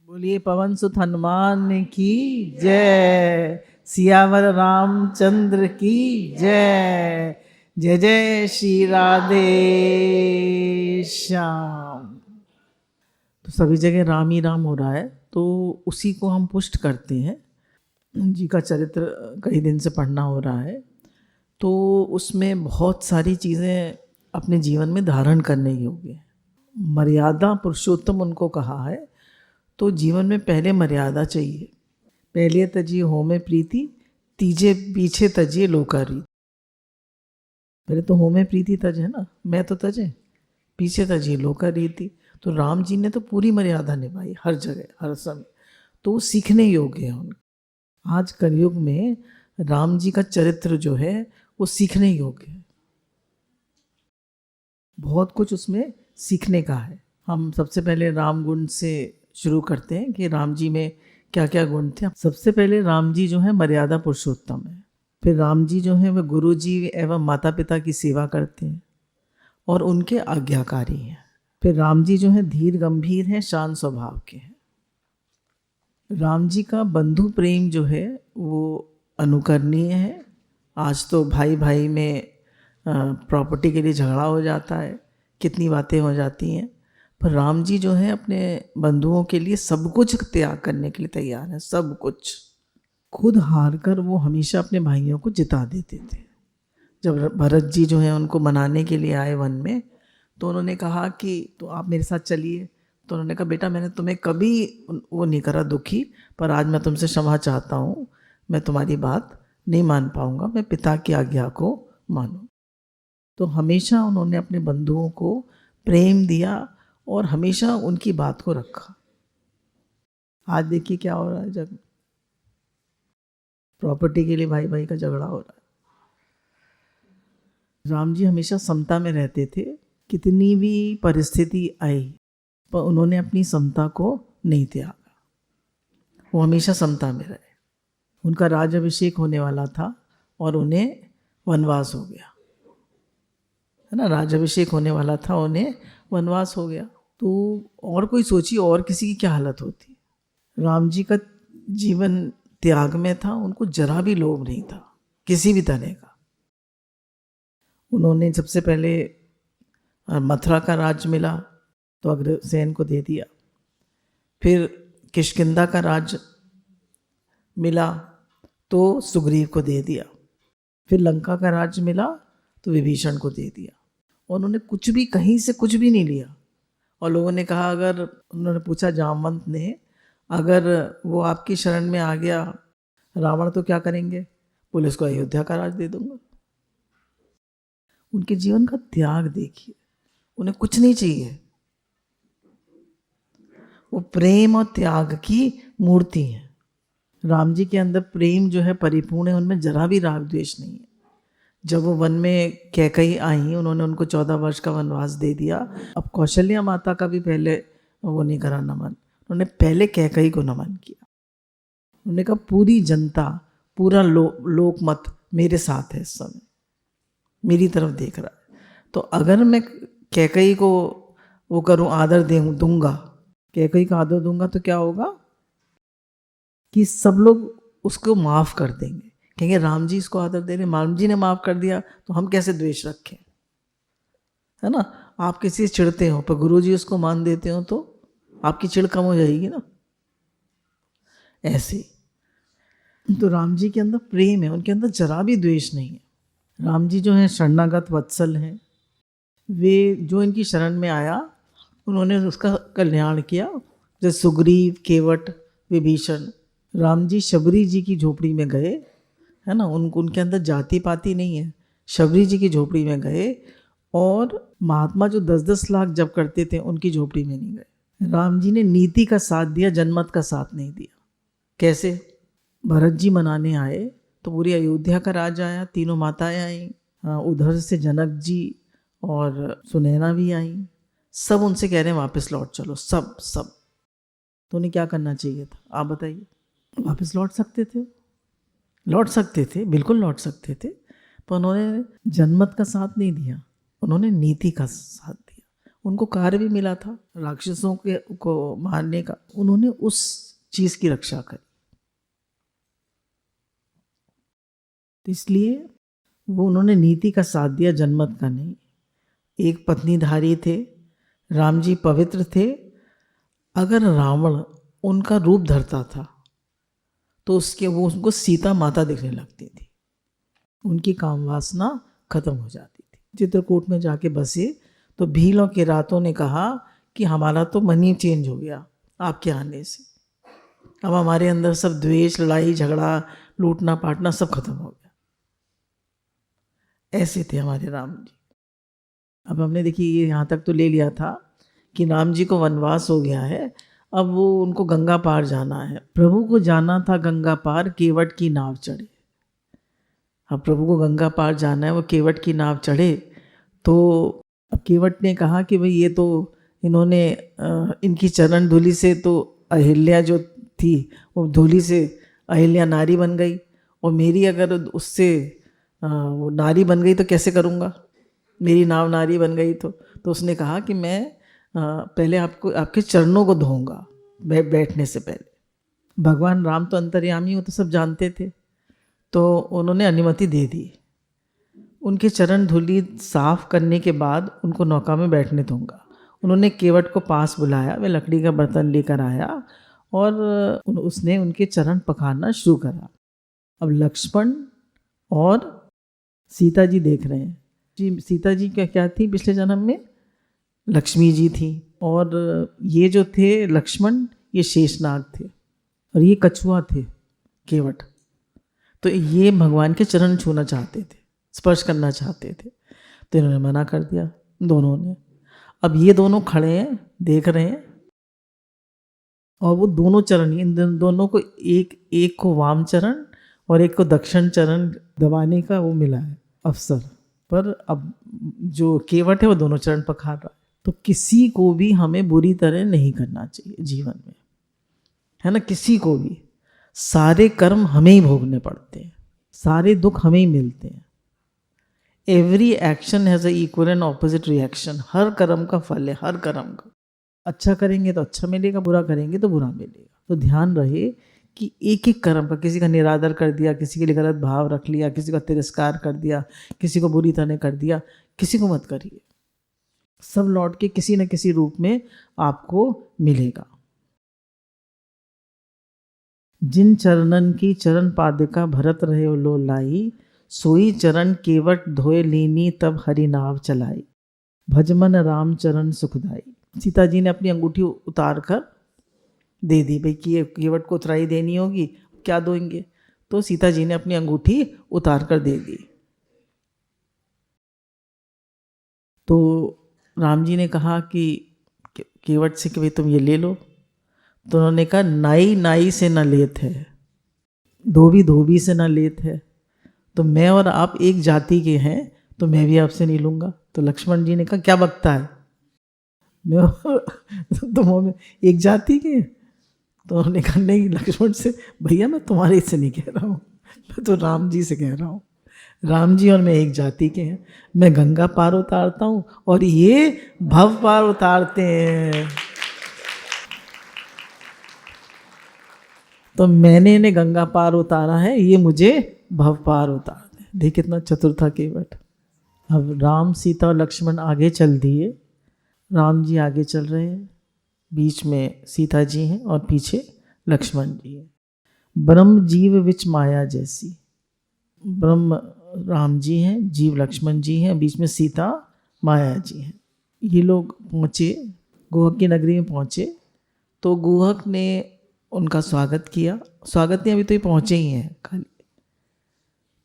बोलिए पवन सुत हनुमान की जय। सियावर रामचंद्र की जय। जय जय श्री राधे श्याम। तो सभी जगह राम ही राम हो रहा है, तो उसी को हम पुष्ट करते हैं। जी का चरित्र कई दिन से पढ़ना हो रहा है, तो उसमें बहुत सारी चीज़ें अपने जीवन में धारण करने योग्य है। मर्यादा पुरुषोत्तम उनको कहा है, तो जीवन में पहले मर्यादा चाहिए। पहले तजिए हो में प्रीति, तीजे पीछे तजिए लोकारी। पहले तो हो में प्रीति तज है ना, मैं तो तजे, पीछे तजिए लोका रीति। तो राम जी ने तो पूरी मर्यादा निभाई हर जगह हर समय, तो वो सीखने योग्य है उनके। आज कलयुग में राम जी का चरित्र जो है वो सीखने योग्य है। बहुत कुछ उसमें सीखने का है। हम सबसे पहले राम गुण से शुरू करते हैं कि राम जी में क्या क्या गुण थे। सबसे पहले राम जी जो है मर्यादा पुरुषोत्तम है। फिर राम जी जो है वह गुरु जी एवं माता पिता की सेवा करते हैं और उनके आज्ञाकारी हैं। फिर राम जी जो है धीर गंभीर हैं, शांत स्वभाव के हैं। राम जी का बंधु प्रेम जो है वो अनुकरणीय है। आज तो भाई भाई में प्रॉपर्टी के लिए झगड़ा हो जाता है, कितनी बातें हो जाती हैं, पर राम जी जो है अपने बंधुओं के लिए सब कुछ त्याग करने के लिए तैयार है। सब कुछ खुद हार कर वो हमेशा अपने भाइयों को जिता देते थे। जब भरत जी जो है उनको मनाने के लिए आए वन में, तो उन्होंने कहा कि तो आप मेरे साथ चलिए। तो उन्होंने कहा बेटा मैंने तुम्हें कभी वो नहीं करा दुखी, पर आज मैं तुमसे क्षमा चाहता हूँ, मैं तुम्हारी बात नहीं मान पाऊँगा, मैं पिता की आज्ञा को मानूँ। तो हमेशा उन्होंने अपने बंधुओं को प्रेम दिया और हमेशा उनकी बात को रखा। आज देखिए क्या हो रहा है जग में, प्रॉपर्टी के लिए भाई भाई का झगड़ा हो रहा है। राम जी हमेशा समता में रहते थे, कितनी भी परिस्थिति आई पर उन्होंने अपनी समता को नहीं त्यागा, वो हमेशा समता में रहे। उनका राज्याभिषेक होने वाला था और उन्हें वनवास हो गया, है ना। राज्याभिषेक होने वाला था, उन्हें वनवास हो गया। तो और कोई सोचिए और किसी की क्या हालत होती। राम जी का जीवन त्याग में था, उनको जरा भी लोभ नहीं था किसी भी तरह का। उन्होंने सबसे पहले मथुरा का राज्य मिला तो अग्रसेन को दे दिया, फिर किष्किंधा का राज्य मिला तो सुग्रीव को दे दिया, फिर लंका का राज्य मिला तो विभीषण को दे दिया। उन्होंने कुछ भी कहीं से कुछ भी नहीं लिया। और लोगों ने कहा, अगर उन्होंने पूछा जामवंत ने, अगर वो आपकी शरण में आ गया रावण तो क्या करेंगे? बोले उसको अयोध्या का राज दे दूंगा। उनके जीवन का त्याग देखिए, उन्हें कुछ नहीं चाहिए, वो प्रेम और त्याग की मूर्ति है। राम जी के अंदर प्रेम जो है परिपूर्ण है, उनमें जरा भी राग द्वेष नहीं है। जब वो वन में कैकई आई, उन्होंने उनको 14 वर्ष का वनवास दे दिया। अब कौशल्या माता का भी पहले वो नहीं करा नमन, उन्होंने पहले कैकई को नमन किया। उन्होंने कहा पूरी जनता, पूरा लोकमत मेरे साथ है, इस समय मेरी तरफ देख रहा है, तो अगर मैं कैकई को वो करूं, आदर दूंगा, कैकई का आदर दूंगा, तो क्या होगा कि सब लोग उसको माफ कर देंगे, कहेंगे राम जी इसको आदर दे रहे, राम जी ने माफ कर दिया तो हम कैसे द्वेष रखें, है ना। आप किसी से चिढ़ते हो पर गुरु जी उसको मान देते हो तो आपकी चिढ़ कम हो जाएगी ना। ऐसे तो राम जी के अंदर प्रेम है, उनके अंदर जरा भी द्वेष नहीं है। राम जी जो है शरणागत वत्सल हैं, वे जो इनकी शरण में आया उन्होंने उसका कल्याण किया। जैसे सुग्रीव, केवट, विभीषण, राम जी शबरी जी की झोपड़ी में गए, है ना, उनके अंदर जाति पाति नहीं है। शबरी जी की झोपड़ी में गए और महात्मा जो 10-10 लाख जप करते थे उनकी झोपड़ी में नहीं गए। राम जी ने नीति का साथ दिया, जनमत का साथ नहीं दिया। कैसे? भरत जी मनाने आए तो पूरी अयोध्या का राज आया, तीनों माताएं आई, उधर से जनक जी और सुनैना भी आई, सब उनसे कह रहे हैं वापस लौट चलो, सब। तो उन्हें क्या करना चाहिए था, आप बताइए? वापस लौट सकते थे, लौट सकते थे, बिल्कुल लौट सकते थे, पर उन्होंने जनमत का साथ नहीं दिया, उन्होंने नीति का साथ दिया। उनको कार्य भी मिला था राक्षसों को मारने का, उन्होंने उस चीज की रक्षा करी। तो इसलिए वो उन्होंने नीति का साथ दिया, जनमत का नहीं। एक पत्नीधारी थे, राम जी पवित्र थे। अगर रावण उनका रूप धरता था तो वो उनको सीता माता दिखने लगती थी, उनकी काम वासना खत्म हो जाती थी। चित्रकूट में जाके बसे तो भील और किरातों ने कहा कि हमारा तो मन ही चेंज हो गया आपके आने से, अब हमारे अंदर सब द्वेष, लड़ाई झगड़ा, लूटना पाटना सब खत्म हो गया। ऐसे थे हमारे राम जी। अब हमने देखिए ये यहाँ तक तो ले लिया था कि राम जी को वनवास हो गया है, अब वो उनको गंगा पार जाना है। प्रभु को जाना था गंगा पार, केवट की नाव चढ़े। अब प्रभु को गंगा पार जाना है, वो केवट की नाव चढ़े। तो अब केवट ने कहा कि भाई ये तो इन्होंने इनकी चरण धूलि से तो अहिल्या जो थी वो धूलि से अहिल्या नारी बन गई, और मेरी अगर उससे वो नारी बन गई तो कैसे करूँगा, मेरी नाव नारी बन गई तो उसने कहा कि मैं पहले आपके चरणों को धोऊंगा बैठने से पहले। भगवान राम तो अंतर्यामी हो तो सब जानते थे, तो उन्होंने अनुमति दे दी। उनके चरण धूलि साफ करने के बाद उनको नौका में बैठने दूंगा। उन्होंने केवट को पास बुलाया, वह लकड़ी का बर्तन लेकर आया और उसने उनके चरण पखारना शुरू करा। अब लक्ष्मण और सीता जी देख रहे हैं। जी, सीता जी क्या थी पिछले जन्म में? लक्ष्मी जी थी। और ये जो थे लक्ष्मण, ये शेषनाग थे, और ये कछुआ थे केवट। तो ये भगवान के चरण छूना चाहते थे, स्पर्श करना चाहते थे, तो इन्होंने मना कर दिया दोनों ने। अब ये दोनों खड़े हैं, देख रहे हैं, और वो दोनों चरण, इन दोनों को एक को वाम चरण और एक को दक्षिण चरण दबाने का वो मिला है अवसर। पर अब जो केवट है वो दोनों चरण पखार रहा है। तो किसी को भी हमें बुरी तरह नहीं करना चाहिए जीवन में, है ना। किसी को भी, सारे कर्म हमें ही भोगने पड़ते हैं, सारे दुख हमें ही मिलते हैं। Every action has a equal and opposite reaction. हर कर्म का फल है, हर कर्म का। अच्छा करेंगे तो अच्छा मिलेगा, बुरा करेंगे तो बुरा मिलेगा। तो ध्यान रहे कि एक एक कर्म का, किसी का निरादर कर दिया, किसी के लिए गलत भाव रख लिया, किसी का तिरस्कार कर दिया, किसी को बुरी तरह कर दिया, किसी को मत करिए। सब लौट के किसी न किसी रूप में आपको मिलेगा। जिन चरणन की चरण पादिका भरत रहे लो लाई, सोई चरण केवट धोए लीनी तब हरि नाव चलाई। भजमन राम चरण सुखदाई। सीता जी ने अपनी अंगूठी उतार कर दे दी, भाई कि केवट को उतराई देनी होगी, क्या देंगे, तो सीता जी ने अपनी अंगूठी उतार कर दे दी। तो राम जी ने कहा कि केवट से कि भाई तुम ये ले लो। तो उन्होंने कहा नाई नाई से न लेत है, धोबी धोबी से न लेत है, तो मैं और आप एक जाति के हैं, तो मैं भी आपसे नहीं लूँगा। तो लक्ष्मण जी ने कहा क्या बकता है, मैं तुम एक जाति के। तो उन्होंने कहा नहीं लक्ष्मण से, भैया मैं तुम्हारे से नहीं कह रहा हूँ, मैं तो राम जी से कह रहा हूँ। राम जी और मैं एक जाति के हैं। मैं गंगा पार उतारता हूँ और ये भव पार उतारते हैं। तो मैंने इन्हें गंगा पार उतारा है, ये मुझे भव पार उतार दे। देख कितना चतुर था केवट। अब राम, सीता और लक्ष्मण आगे चल दिए। राम जी आगे चल रहे हैं, बीच में सीता जी हैं और पीछे लक्ष्मण जी हैं। ब्रह्म जीव विच माया जैसी। ब्रह्म राम जी हैं, जीव लक्ष्मण जी हैं, बीच में सीता माया जी हैं। ये लोग पहुँचे, गुहक की नगरी में पहुँचे। तो गुहक ने उनका स्वागत किया। स्वागत नहीं, अभी तो ये पहुँचे ही हैं खाली।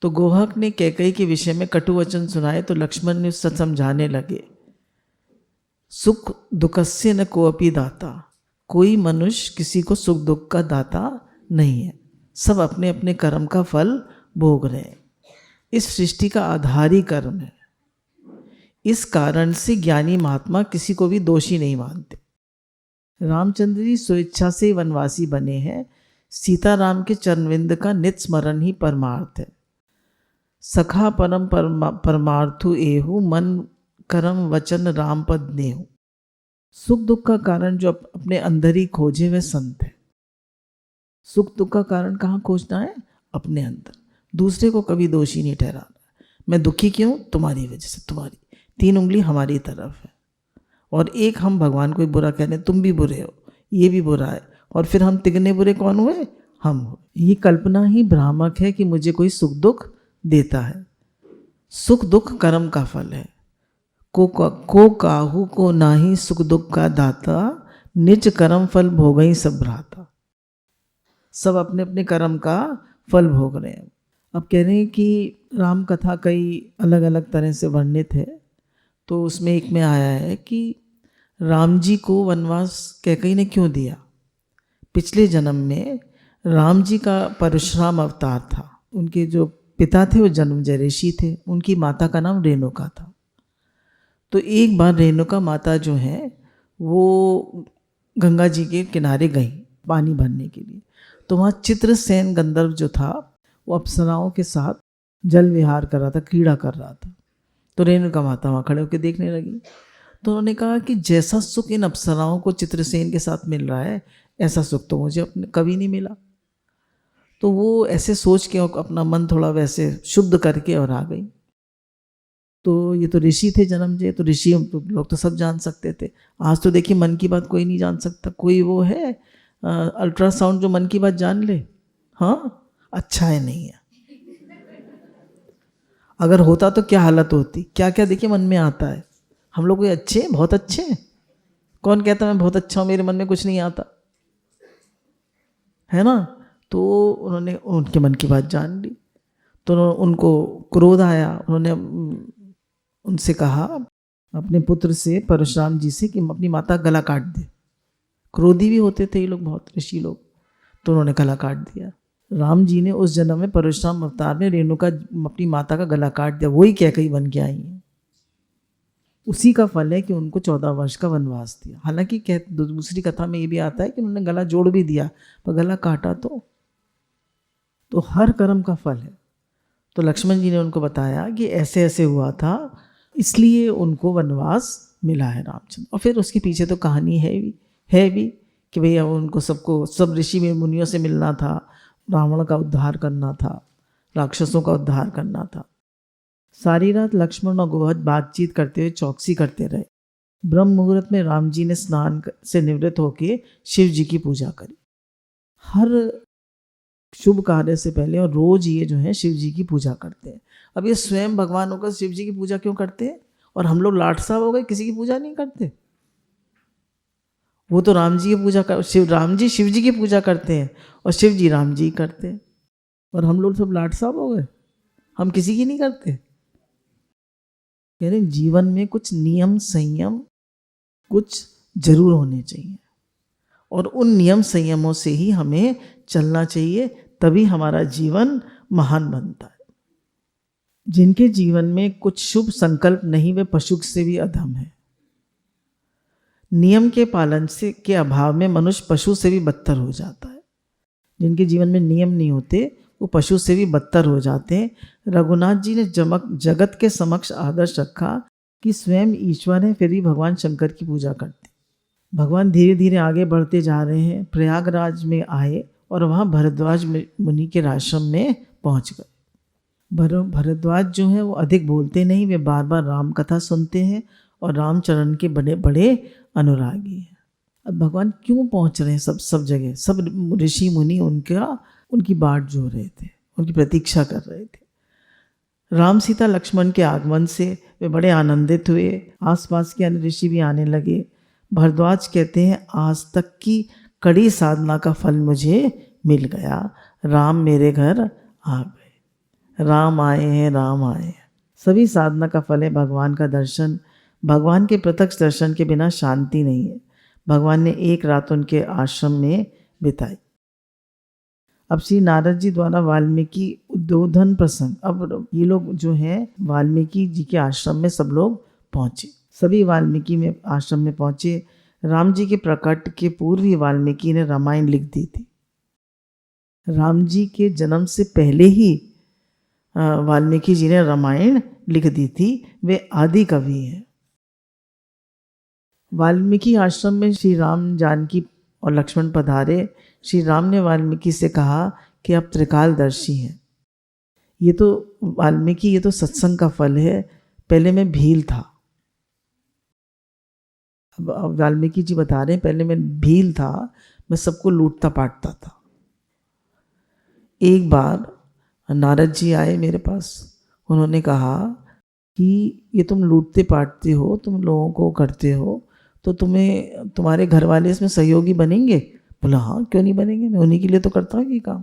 तो गुहक ने कैकेयी के विषय में कटु वचन सुनाए, तो लक्ष्मण ने उससे समझाने लगे। सुख दुखस्य न कोअपि दाता। कोई मनुष्य किसी को सुख दुख का दाता नहीं है, सब अपने अपने कर्म का फल भोग रहे हैं। इस सृष्टि का आधार ही कर्म है। इस कारण से ज्ञानी महात्मा किसी को भी दोषी नहीं मानते। रामचंद्र जी स्वेच्छा से वनवासी बने हैं। सीताराम के चरणविंद का नित स्मरण ही परमार्थ है। सखा परम परमार्थु एहु, मन करम वचन राम पद नेहु। सुख दुख का कारण जो अपने अंदर ही खोजे वह संत है। सुख दुख का कारण कहाँ खोजना है? अपने अंदर। दूसरे को कभी दोषी नहीं ठहराना। मैं दुखी क्यों? तुम्हारी वजह से, तुम्हारी 3 उंगली हमारी तरफ है, और एक हम भगवान को भी बुरा कह रहे हैं, तुम भी बुरे हो, ये भी बुरा है, और फिर हम तिगने बुरे कौन हुए? हम हो। ये कल्पना ही भ्रामक है कि मुझे कोई सुख दुख देता है। सुख दुख कर्म का फल है। को काहू को नाही सुख दुख का दाता, निज कर्म फल भोगई सब भ्राता। सब अपने अपने कर्म का फल भोग रहे हैं। अब कह रहे हैं कि राम कथा कई अलग अलग तरह से वर्णित है, तो उसमें एक में आया है कि राम जी को वनवास कैकेयी ने क्यों दिया। पिछले जन्म में राम जी का परशुराम अवतार था। उनके जो पिता थे वो जन्मजय ऋषि थे, उनकी माता का नाम रेणुका था। तो एक बार रेणुका माता जो है वो गंगा जी के किनारे गई पानी भरने के लिए। तो वहाँ चित्रसेन गंधर्व जो था वो अप्सराओं के साथ जल विहार कर रहा था, क्रीड़ा कर रहा था। तो रेणुका माता वहाँ खड़े होकर देखने लगी। तो उन्होंने कहा कि जैसा सुख इन अप्सराओं को चित्रसेन के साथ मिल रहा है, ऐसा सुख तो मुझे अपने कभी नहीं मिला। तो वो ऐसे सोच के अपना मन थोड़ा वैसे शुद्ध करके और आ गई। तो ये तो ऋषि थे जन्मजय, तो ऋषि लोग तो सब जान सकते थे। आज तो देखिए मन की बात कोई नहीं जान सकता। कोई वो है अल्ट्रासाउंड जो मन की बात जान ले? हाँ, अच्छा है नहीं है। अगर होता तो क्या हालत होती, क्या क्या देखिए मन में आता है। हम लोग कोई अच्छे हैं, बहुत अच्छे हैं। कौन कहता मैं बहुत अच्छा हूँ, मेरे मन में कुछ नहीं आता, है ना? तो उन्होंने उनके मन की बात जान ली। तो उनको क्रोध आया। उन्होंने उनसे कहा अपने पुत्र से, परशुराम जी से, कि अपनी माता गला काट दे। क्रोधी भी होते थे ये लोग बहुत, ऋषि लोग। तो उन्होंने गला काट दिया। राम जी ने उस जन्म में परशुराम अवतार में रेणुका अपनी माता का गला काट दिया। वही कैकेयी बन के आई हैं। उसी का फल है कि उनको 14 वर्ष का वनवास दिया। हालांकि दूसरी कथा में ये भी आता है कि उन्होंने गला जोड़ भी दिया, पर गला काटा तो हर कर्म का फल है। तो लक्ष्मण जी ने उनको बताया कि ऐसे ऐसे हुआ था, इसलिए उनको वनवास मिला है रामचंद्र। और फिर उसके पीछे तो कहानी है भी कि भैया उनको सब ऋषि में मुनियों से मिलना था, रावण का उद्धार करना था, राक्षसों का उद्धार करना था। सारी रात लक्ष्मण और गोहद बातचीत करते हुए चौकसी करते रहे। ब्रह्म मुहूर्त में राम जी ने स्नान से निवृत्त होकर शिव जी की पूजा करी। हर शुभ कार्य से पहले और रोज ये जो है शिव जी की पूजा करते हैं। अब ये स्वयं भगवान होकर शिव जी की पूजा क्यों करते हैं? और हम लोग लाट साहब हो गए, किसी की पूजा नहीं करते। वो तो राम जी की पूजा कर, राम जी शिव जी की पूजा करते हैं और शिव जी राम जी करते हैं। और हम लोग सब लाट साहब हो गए, हम किसी की नहीं करते। कह रहे जीवन में कुछ नियम संयम कुछ जरूर होने चाहिए, और उन नियम संयमों से ही हमें चलना चाहिए, तभी हमारा जीवन महान बनता है। जिनके जीवन में कुछ शुभ संकल्प नहीं, वे पशु से भी अधम है। नियम के पालन से के अभाव में मनुष्य पशु से भी बदतर हो जाता है। जिनके जीवन में नियम नहीं होते वो पशु से भी बदतर हो जाते हैं। रघुनाथ जी ने जगत के समक्ष आदर्श रखा कि स्वयं ईश्वर है, फिर भी भगवान शंकर की पूजा करते। भगवान धीरे धीरे आगे बढ़ते जा रहे हैं। प्रयागराज में आए और वहाँ भरद्वाज मुनि के आश्रम में पहुँच गए। भरद्वाज जो है वो अधिक बोलते नहीं, वे बार बार राम कथा सुनते हैं और रामचरण के बड़े बड़े अनुरागी हैं। अब भगवान क्यों पहुँच रहे हैं सब जगह? सब ऋषि मुनि उनकी बाट जो रहे थे, उनकी प्रतीक्षा कर रहे थे। राम सीता लक्ष्मण के आगमन से वे बड़े आनंदित हुए। आसपास के अन्य ऋषि भी आने लगे। भरद्वाज कहते हैं, आज तक की कड़ी साधना का फल मुझे मिल गया। राम मेरे घर आ गए, राम आए हैं, राम आए हैं। सभी साधना का फल है भगवान का दर्शन। भगवान के प्रत्यक्ष दर्शन के बिना शांति नहीं है। भगवान ने एक रात उनके आश्रम में बिताई। अब श्री नारद जी द्वारा वाल्मीकि उद्बोधन प्रसंग। अब ये लोग जो हैं वाल्मीकि जी के आश्रम में सब लोग पहुँचे। सभी वाल्मीकि में आश्रम में पहुँचे। राम जी के प्रकट के पूर्व ही वाल्मीकि ने रामायण लिख दी थी। राम जी के जन्म से पहले ही वाल्मीकि जी ने रामायण लिख दी थी। वे आदि कवि हैं। वाल्मीकि आश्रम में श्री राम, जानकी और लक्ष्मण पधारे। श्री राम ने वाल्मीकि से कहा कि आप त्रिकालदर्शी हैं। ये तो वाल्मीकि, ये तो सत्संग का फल है। पहले मैं भील था। अब वाल्मीकि जी बता रहे हैं, पहले मैं भील था, मैं सबको लूटता पाटता था। एक बार नारद जी आए मेरे पास, उन्होंने कहा कि ये तुम लूटते पाटते हो, तुम लोगों को करते हो, तो तुम्हें तुम्हारे घर वाले इसमें सहयोगी बनेंगे? बोला हाँ, क्यों नहीं बनेंगे, मैं उन्हीं के लिए तो करता हूँ ये काम।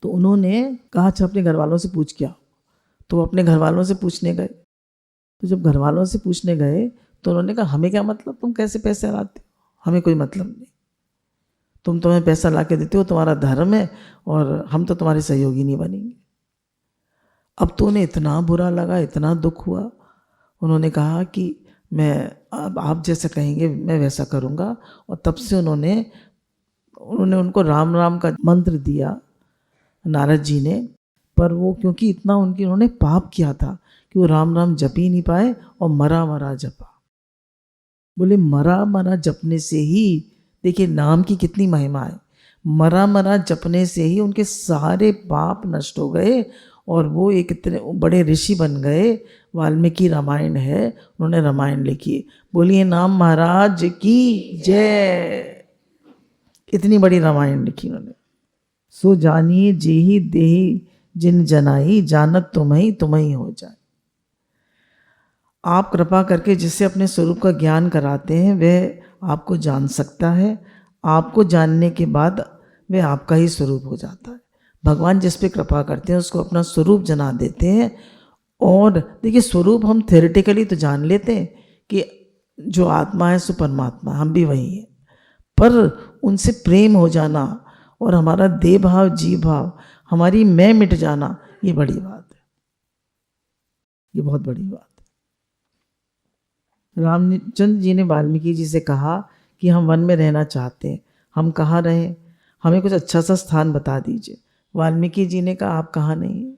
तो उन्होंने कहा अच्छा अपने घर वालों से पूछ क्या। तो वो अपने घर वालों से पूछने गए। तो जब घर वालों से पूछने गए तो उन्होंने कहा हमें क्या मतलब, तुम कैसे पैसे लाते हो, हमें कोई मतलब नहीं, तुम्हें पैसा ला के देते हो, तुम्हारा धर्म है, और हम तो तुम्हारे सहयोगी नहीं बनेंगे। अब तो उन्हें इतना बुरा लगा, इतना दुख हुआ। उन्होंने कहा कि मैं, अब आप जैसा कहेंगे मैं वैसा करूँगा। और तब से उन्होंने उनको राम राम का मंत्र दिया नारद जी ने। पर वो क्योंकि इतना उन्होंने पाप किया था कि वो राम राम जप ही नहीं पाए और मरा मरा जपा। बोले मरा मरा जपने से ही, देखिए नाम की कितनी महिमा है, मरा मरा जपने से ही उनके सारे पाप नष्ट हो गए और वो एक इतने बड़े ऋषि बन गए। वाल्मीकि रामायण है, उन्होंने रामायण लिखी। बोलिए नाम महाराज की जय। इतनी बड़ी रामायण लिखी उन्होंने। सो जानिए जेहि देहि जिन जनाई, जानत तुम्हें हो जाए। आप कृपा करके जिससे अपने स्वरूप का ज्ञान कराते हैं वह आपको जान सकता है। आपको जानने के बाद वह आपका ही स्वरूप हो जाता है। भगवान जिस पे कृपा करते हैं उसको अपना स्वरूप जना देते हैं। और देखिए स्वरूप हम थ्योरेटिकली तो जान लेते हैं कि जो आत्मा है सो परमात्मा, हम भी वही हैं, पर उनसे प्रेम हो जाना और हमारा देह भाव जीव भाव, हमारी मैं मिट जाना, ये बड़ी बात है, ये बहुत बड़ी बात है। रामचंद्र जी ने वाल्मीकि जी से कहा कि हम वन में रहना चाहते हैं, हम कहाँ रहें, हमें कुछ अच्छा सा स्थान बता दीजिए। वाल्मीकि जी ने कहा आप कहाँ नहीं,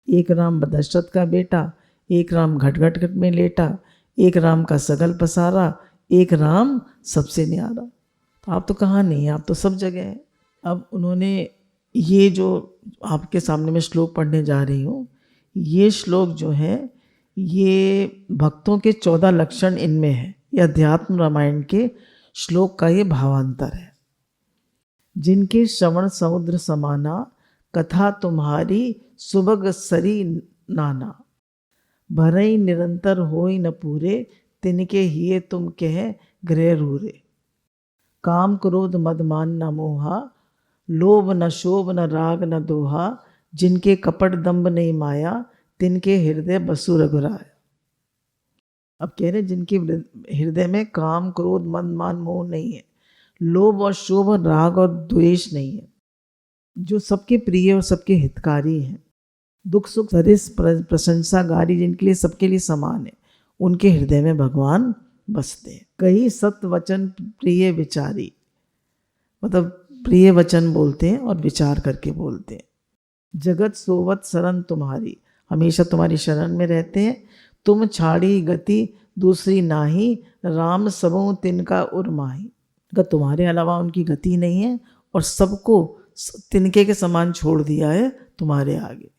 एक राम दशरथ का बेटा, एक राम घट घट घट में लेटा, एक राम का सगल पसारा, एक राम सबसे न्यारा। तो आप तो कहाँ नहीं, आप तो सब जगह हैं। अब उन्होंने ये जो आपके सामने मैं श्लोक पढ़ने जा रही हूँ, ये श्लोक जो है ये भक्तों के 14 लक्षण इनमें है। ये अध्यात्म रामायण के श्लोक का ये भावांतर है। जिनके श्रवण समुद्र समाना, कथा तुम्हारी सुबग सरी नाना, भरई निरंतर होई न पूरे, तिनके हिये तुम कह गृह रूरे। काम क्रोध मद मान न मोहा, लोभ न शोभ न राग न दोहा, जिनके कपट दंभ नहीं माया, तिनके हृदय बसु रघुराया। अब कह रहे जिनके हृदय में काम क्रोध मद मान मोह नहीं है, लोभ और शोभ राग और द्वेष नहीं है, जो सबके प्रिय और सबके हितकारी हैं, दुख सुख सरिस प्रशंसागारी, जिनके लिए सबके लिए समान है, उनके हृदय में भगवान बसते हैं। कई सत्य वचन प्रिय विचारी, मतलब प्रिय वचन बोलते हैं और विचार करके बोलते हैं। जगत सोवत शरण तुम्हारी, हमेशा तुम्हारी शरण में रहते हैं। तुम छाड़ी गति दूसरी नाही, राम सबों तिनका उर्माही। अगर तुम्हारे अलावा उनकी गति नहीं है और सबको तिनके के समान छोड़ दिया है तुम्हारे आगे।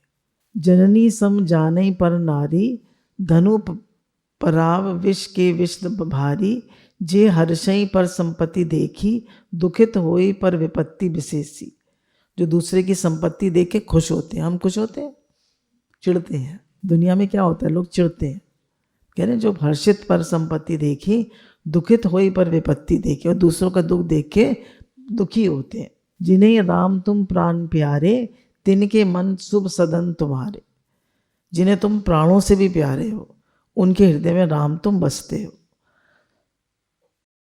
जननी सम जानई पर नारी, धनु पराव विष के विष भारी, जे हर्षई पर संपत्ति देखी, दुखित होई पर विपत्ति विशेषी। जो दूसरे की संपत्ति देख के खुश होते हैं, हम खुश होते हैं, चिढ़ते हैं। दुनिया में क्या होता है, लोग चिढ़ते हैं। कह रहे जो हर्षित पर संपत्ति देखी, दुखित होई पर विपत्ति देखी, और दूसरों का दुख देख के दुखी होते हैं। जिन्हें राम तुम प्राण प्यारे, तिनके मन शुभ सदन तुम्हारे। जिन्हें तुम प्राणों से भी प्यारे हो, उनके हृदय में राम तुम बसते हो।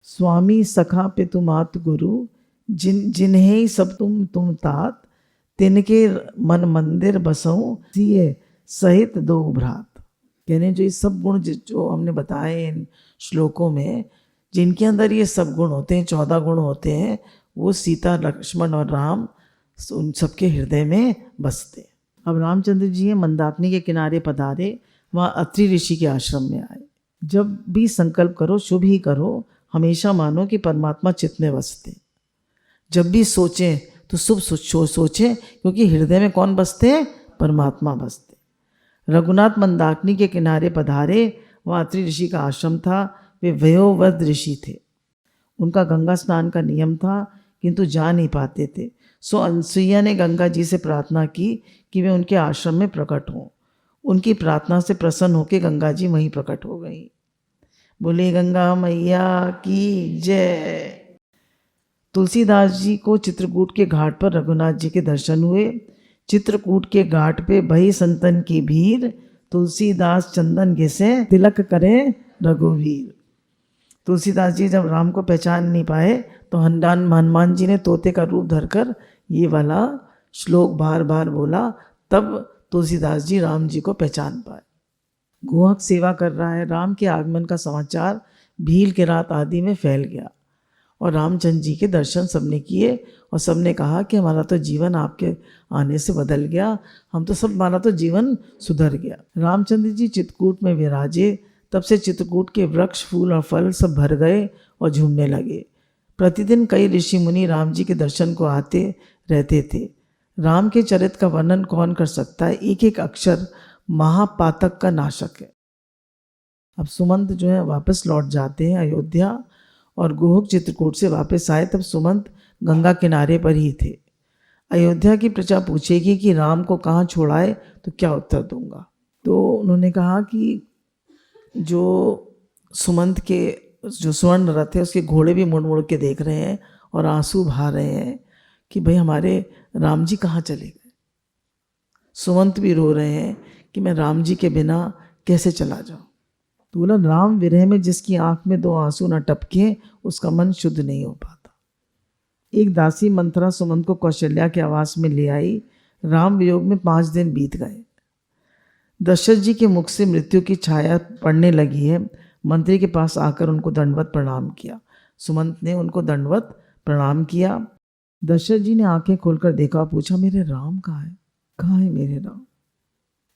स्वामी सखा पितु मात गुरु, जिन्हें सब तुम तात, तिनके मन मंदिर बसऊं, सिए सहित दो भ्रात। कहने जो ये सब गुण जो हमने बताए इन श्लोकों में, जिनके अंदर ये सब गुण होते हैं, 14 गुण होते हैं, वो सीता लक्ष्मण और राम उन सबके हृदय में बसते। अब रामचंद्र जी मंदाकिनी के किनारे पधारे, वहाँ अत्रि ऋषि के आश्रम में आए। जब भी संकल्प करो शुभ ही करो, हमेशा मानो कि परमात्मा चित्त में बसते। जब भी सोचें तो शुभ सोचें, क्योंकि हृदय में कौन बसते हैं? परमात्मा बसते। रघुनाथ मंदाकिनी के किनारे पधारे। वहाँ अत्रि ऋषि का आश्रम था। वे वयोवृद्ध ऋषि थे। उनका गंगा स्नान का नियम था, किंतु जा नहीं पाते थे। सो अनसुईया ने गंगा जी से प्रार्थना की कि वे उनके आश्रम में प्रकट हों। उनकी प्रार्थना से प्रसन्न होकर गंगा जी वहीं प्रकट हो गई। बोले गंगा मैया की जय। तुलसीदास जी को चित्रकूट के घाट पर रघुनाथ जी के दर्शन हुए। चित्रकूट के घाट पे भई संतन की भीड़, तुलसीदास चंदन घिसे तिलक करे रघुवीर। तुलसीदास जी जब राम को पहचान नहीं पाए तो हनुमान जी ने तोते का रूप धरकर ये वाला श्लोक बार बार बोला, तब तुलसीदास जी राम जी को पहचान पाए। गोहक सेवा कर रहा है। राम के आगमन का समाचार भील के रात आदि में फैल गया और रामचंद्र जी के दर्शन सबने किए और सबने कहा कि हमारा तो जीवन आपके आने से बदल गया, हमारा तो जीवन सुधर गया। रामचंद्र जी चित्रकूट में विराजे। तब से चित्रकूट के वृक्ष, फूल और फल सब भर गए और झूमने लगे। प्रतिदिन कई ऋषि मुनि राम जी के दर्शन को आते रहते थे। राम के चरित्र का वर्णन कौन कर सकता है? एक एक अक्षर महापातक का नाशक है। अब सुमंत जो है वापस लौट जाते हैं अयोध्या, और गोहक चित्रकूट से वापस आए तब सुमंत गंगा किनारे पर ही थे। अयोध्या की प्रजा पूछेगी कि राम को कहाँ छोड़ाए तो क्या उत्तर दूंगा। तो उन्होंने कहा कि जो सुमंत के जो स्वर्ण रथ है उसके घोड़े भी मुड़ मुड़ के देख रहे हैं और आंसू बहा रहे हैं कि भाई हमारे राम जी कहाँ चले गए। सुमंत भी रो रहे हैं कि मैं राम जी के बिना कैसे चला जाऊं। तो बोला, राम विरह में जिसकी आंख में दो आंसू न टपके उसका मन शुद्ध नहीं हो पाता। एक दासी मंथरा सुमंत को कौशल्या के आवास में ले आई। राम वियोग में 5 दिन बीत गए। दशरथ जी के मुख से मृत्यु की छाया पड़ने लगी है। मंत्री के पास आकर उनको दंडवत प्रणाम किया। सुमंत ने उनको दंडवत प्रणाम किया। दशरथ जी ने आंखें खोलकर देखा, पूछा मेरे राम कहाँ है? कहाँ है मेरे राम?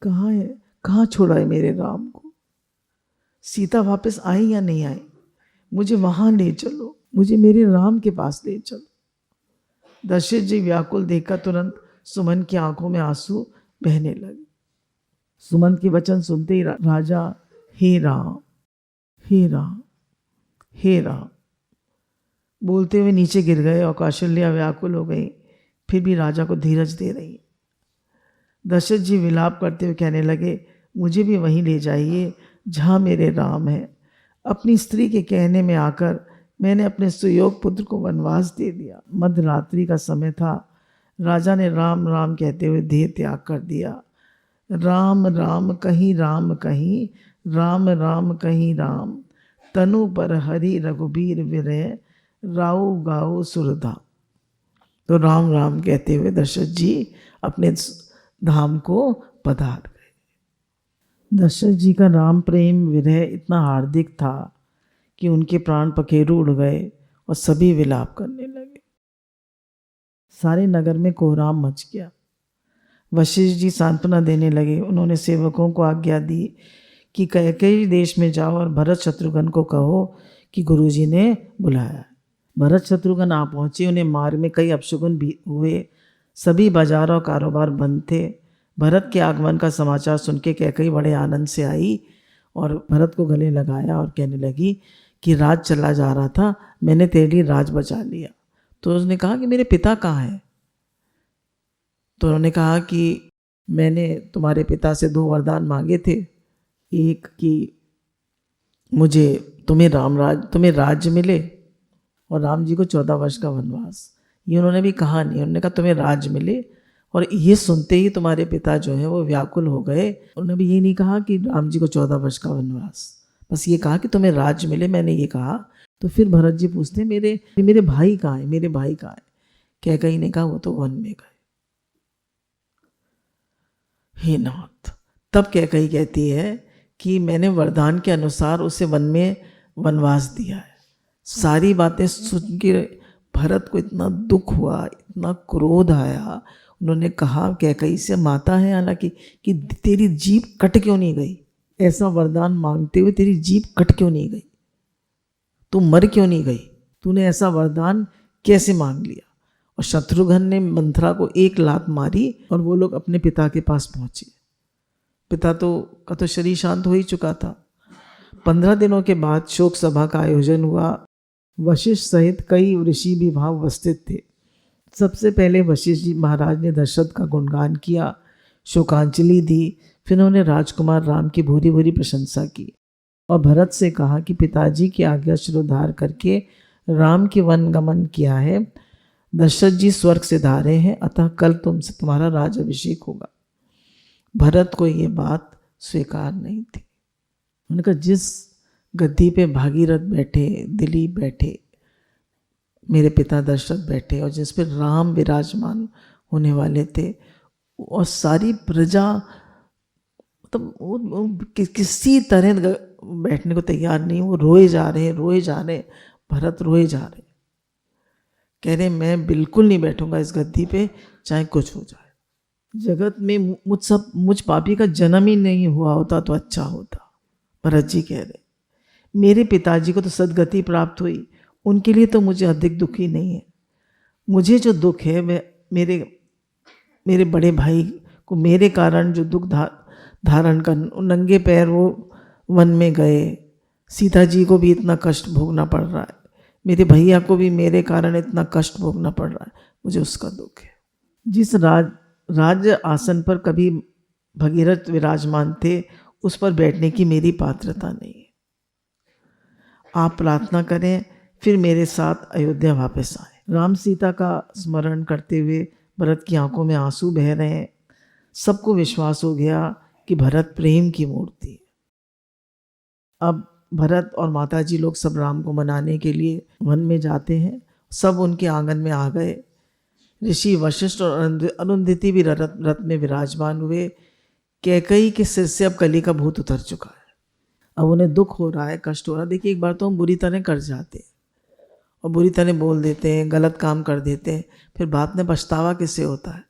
कहाँ है? कहाँ छोड़ा है मेरे राम को? सीता वापस आई या नहीं आई? मुझे वहां ले चलो, मुझे मेरे राम के पास ले चलो। दशरथ जी व्याकुल देखकर तुरंत सुमन की आंखों में आंसू बहने लगे। सुमंत के वचन सुनते ही राजा हे राम, हे राम, हे राम बोलते हुए नीचे गिर गए और कौशल्या व्याकुल हो गई, फिर भी राजा को धीरज दे रही। दशरथ जी विलाप करते हुए कहने लगे, मुझे भी वहीं ले जाइए जहाँ मेरे राम हैं। अपनी स्त्री के कहने में आकर मैंने अपने सुयोग पुत्र को वनवास दे दिया। मध्यरात्रि का समय था। राजा ने राम राम कहते हुए देह त्याग कर दिया। राम राम कहीं राम कहीं, राम राम कहीं राम, तनु पर हरि रघुबीर विरह, राउ गाओ सुरधा। तो राम राम कहते हुए दशरथ जी अपने धाम को पधार गए। दशरथ जी का राम प्रेम विरह इतना हार्दिक था कि उनके प्राण पखेरु उड़ गए और सभी विलाप करने लगे। सारे नगर में कोहराम मच गया। वशिष्ठ जी सांत्वना देने लगे। उन्होंने सेवकों को आज्ञा दी कि कैकेयी देश में जाओ और भरत शत्रुघ्न को कहो कि गुरुजी ने बुलाया। भरत शत्रुघ्न आ पहुँचे। उन्हें मार्ग में कई अपशगुन भी हुए। सभी बाजार और कारोबार बंद थे। भरत के आगमन का समाचार सुन के कैकेयी बड़े आनंद से आई और भरत को गले लगाया और कहने लगी कि राज चला जा रहा था, मैंने तेरे लिए राज बचा लिया। तो उसने कहा कि मेरे पिता कहाँ हैं? तो उन्होंने कहा कि मैंने तुम्हारे पिता से 2 वरदान मांगे थे, एक कि मुझे तुम्हें राज्य मिले और राम जी को 14 वर्ष का वनवास। ये उन्होंने भी कहा नहीं। उन्होंने कहा तुम्हें राज्य मिले, और ये सुनते ही तुम्हारे पिता जो हैं वो व्याकुल हो गए। उन्होंने भी ये नहीं कहा कि राम जी को 14 वर्ष का वनवास, बस ये कहा कि तुम्हें राज्य मिले, मैंने ये कहा। तो फिर भरत जी पूछते मेरे भाई कहाँ है? मेरे भाई कहाँ है? कैकेयी ने कहा वो तो वन में गए। हे नाथ, तब कैकेयी कहती है कि मैंने वरदान के अनुसार उसे वन में वनवास दिया है। सारी बातें सुन के भरत को इतना दुख हुआ, इतना क्रोध आया। उन्होंने कहा कैकेयी से, माता है हालांकि, कि तेरी जीभ कट क्यों नहीं गई? ऐसा वरदान मांगते हुए तेरी जीभ कट क्यों नहीं गई? तू मर क्यों नहीं गई, तूने ऐसा वरदान कैसे मांग लिया। और शत्रुघ्न ने मंथरा को एक लात मारी और वो लोग अपने पिता के पास पहुंचे। पिता का तो शरीर शांत हो ही चुका था। 15 दिनों के बाद शोक सभा का आयोजन हुआ। वशिष्ठ सहित कई ऋषि भी वहाँ उपस्थित थे। सबसे पहले वशिष्ठ जी महाराज ने दशरथ का गुणगान किया, शोकांजलि दी। फिर उन्होंने राजकुमार राम की भूरी भूरी प्रशंसा की और भरत से कहा कि पिताजी की आज्ञा शिरोधार करके राम के वन गमन किया है। दशरथ जी स्वर्ग से धारे हैं, अतः कल तुमसे तुम्हारा राज अभिषेक होगा। भरत को ये बात स्वीकार नहीं थी। उन्होंने कहा, जिस गद्दी पे भागीरथ बैठे, दिलीप बैठे, मेरे पिता दशरथ बैठे और जिस पे राम विराजमान होने वाले थे, और सारी प्रजा मतलब किसी तरह बैठने को तैयार नहीं। वो रोए जा रहे हैं, भरत रोए जा रहे, कह रहे मैं बिल्कुल नहीं बैठूंगा इस गद्दी पे, चाहे कुछ हो जाए। जगत में मुझ पापी का जन्म ही नहीं हुआ होता तो अच्छा होता। भरत जी कह रहे, मेरे पिताजी को तो सदगति प्राप्त हुई, उनके लिए तो मुझे अधिक दुखी नहीं है। मुझे जो दुख है वह मेरे बड़े भाई को मेरे कारण जो दुख धारण कर, नंगे पैर वो वन में गए, सीता जी को भी इतना कष्ट भोगना पड़ रहा है, मेरे भैया को भी मेरे कारण इतना कष्ट भोगना पड़ रहा है, मुझे उसका दुख है। जिस राज्य आसन पर कभी भगीरथ विराजमान थे, उस पर बैठने की मेरी पात्रता नहीं है। आप प्रार्थना करें, फिर मेरे साथ अयोध्या वापस आए। राम सीता का स्मरण करते हुए भरत की आंखों में आंसू बह रहे हैं। सबको विश्वास हो गया कि भरत प्रेम की मूर्ति है। अब भरत और माताजी लोग सब राम को मनाने के लिए वन में जाते हैं। सब उनके आंगन में आ गए। ऋषि वशिष्ठ और अरुंधति भी रथ में विराजमान हुए। कैकेयी के सिर से अब कली का भूत उतर चुका है। अब उन्हें दुख हो रहा है, कष्ट हो रहा है। देखिए, एक बार तो हम बुरी तरह कर जाते हैं और बुरी तरह बोल देते हैं, गलत काम कर देते हैं, फिर बाद में पछतावा किससे होता है,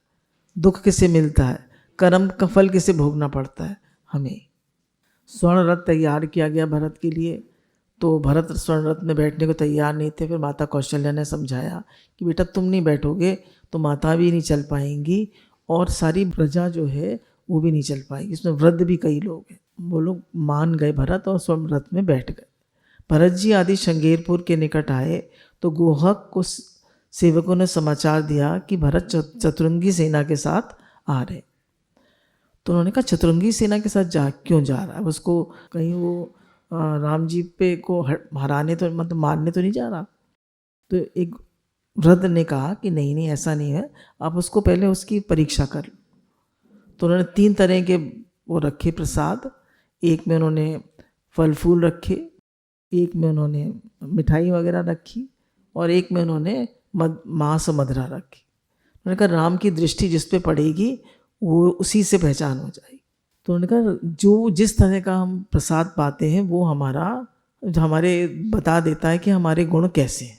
दुख किससे मिलता है, कर्म का फल किसे भोगना पड़ता है, हमें। स्वर्ण रथ तैयार किया गया भरत के लिए, तो भरत स्वर्ण रथ में बैठने को तैयार नहीं थे। फिर माता कौशल्या ने समझाया कि बेटा तुम नहीं बैठोगे तो माता भी नहीं चल पाएंगी और सारी प्रजा जो है वो भी नहीं चल पाएगी, इसमें वृद्ध भी कई लोग हैं। वो लोग मान गए भरत और स्वर्ण रथ में बैठ गए। भरत जी आदि श्रृंगेरपुर के निकट आए तो गोहक को सेवकों ने समाचार दिया कि भरत चतुरंगी सेना के साथ आ रहे। तो उन्होंने कहा, चतुरंगी सेना के साथ क्यों जा रहा है? उसको कहीं वो राम जी पे को हराने तो मतलब मारने तो नहीं जा रहा? तो एक वृद्ध ने कहा कि नहीं नहीं, ऐसा नहीं है, आप उसको पहले उसकी परीक्षा कर लो। तो उन्होंने 3 तरह के वो रखे प्रसाद। एक में उन्होंने फल फूल रखे, एक में उन्होंने मिठाई वगैरह रखी और एक में उन्होंने मांस और मदिरा रखी। उन्होंने कहा, राम की दृष्टि जिस पे पड़ेगी वो उसी से पहचान हो जाएगी। तो उन्होंने कहा, जो जिस तरह का हम प्रसाद पाते हैं वो हमारे बता देता है कि हमारे गुण कैसे हैं,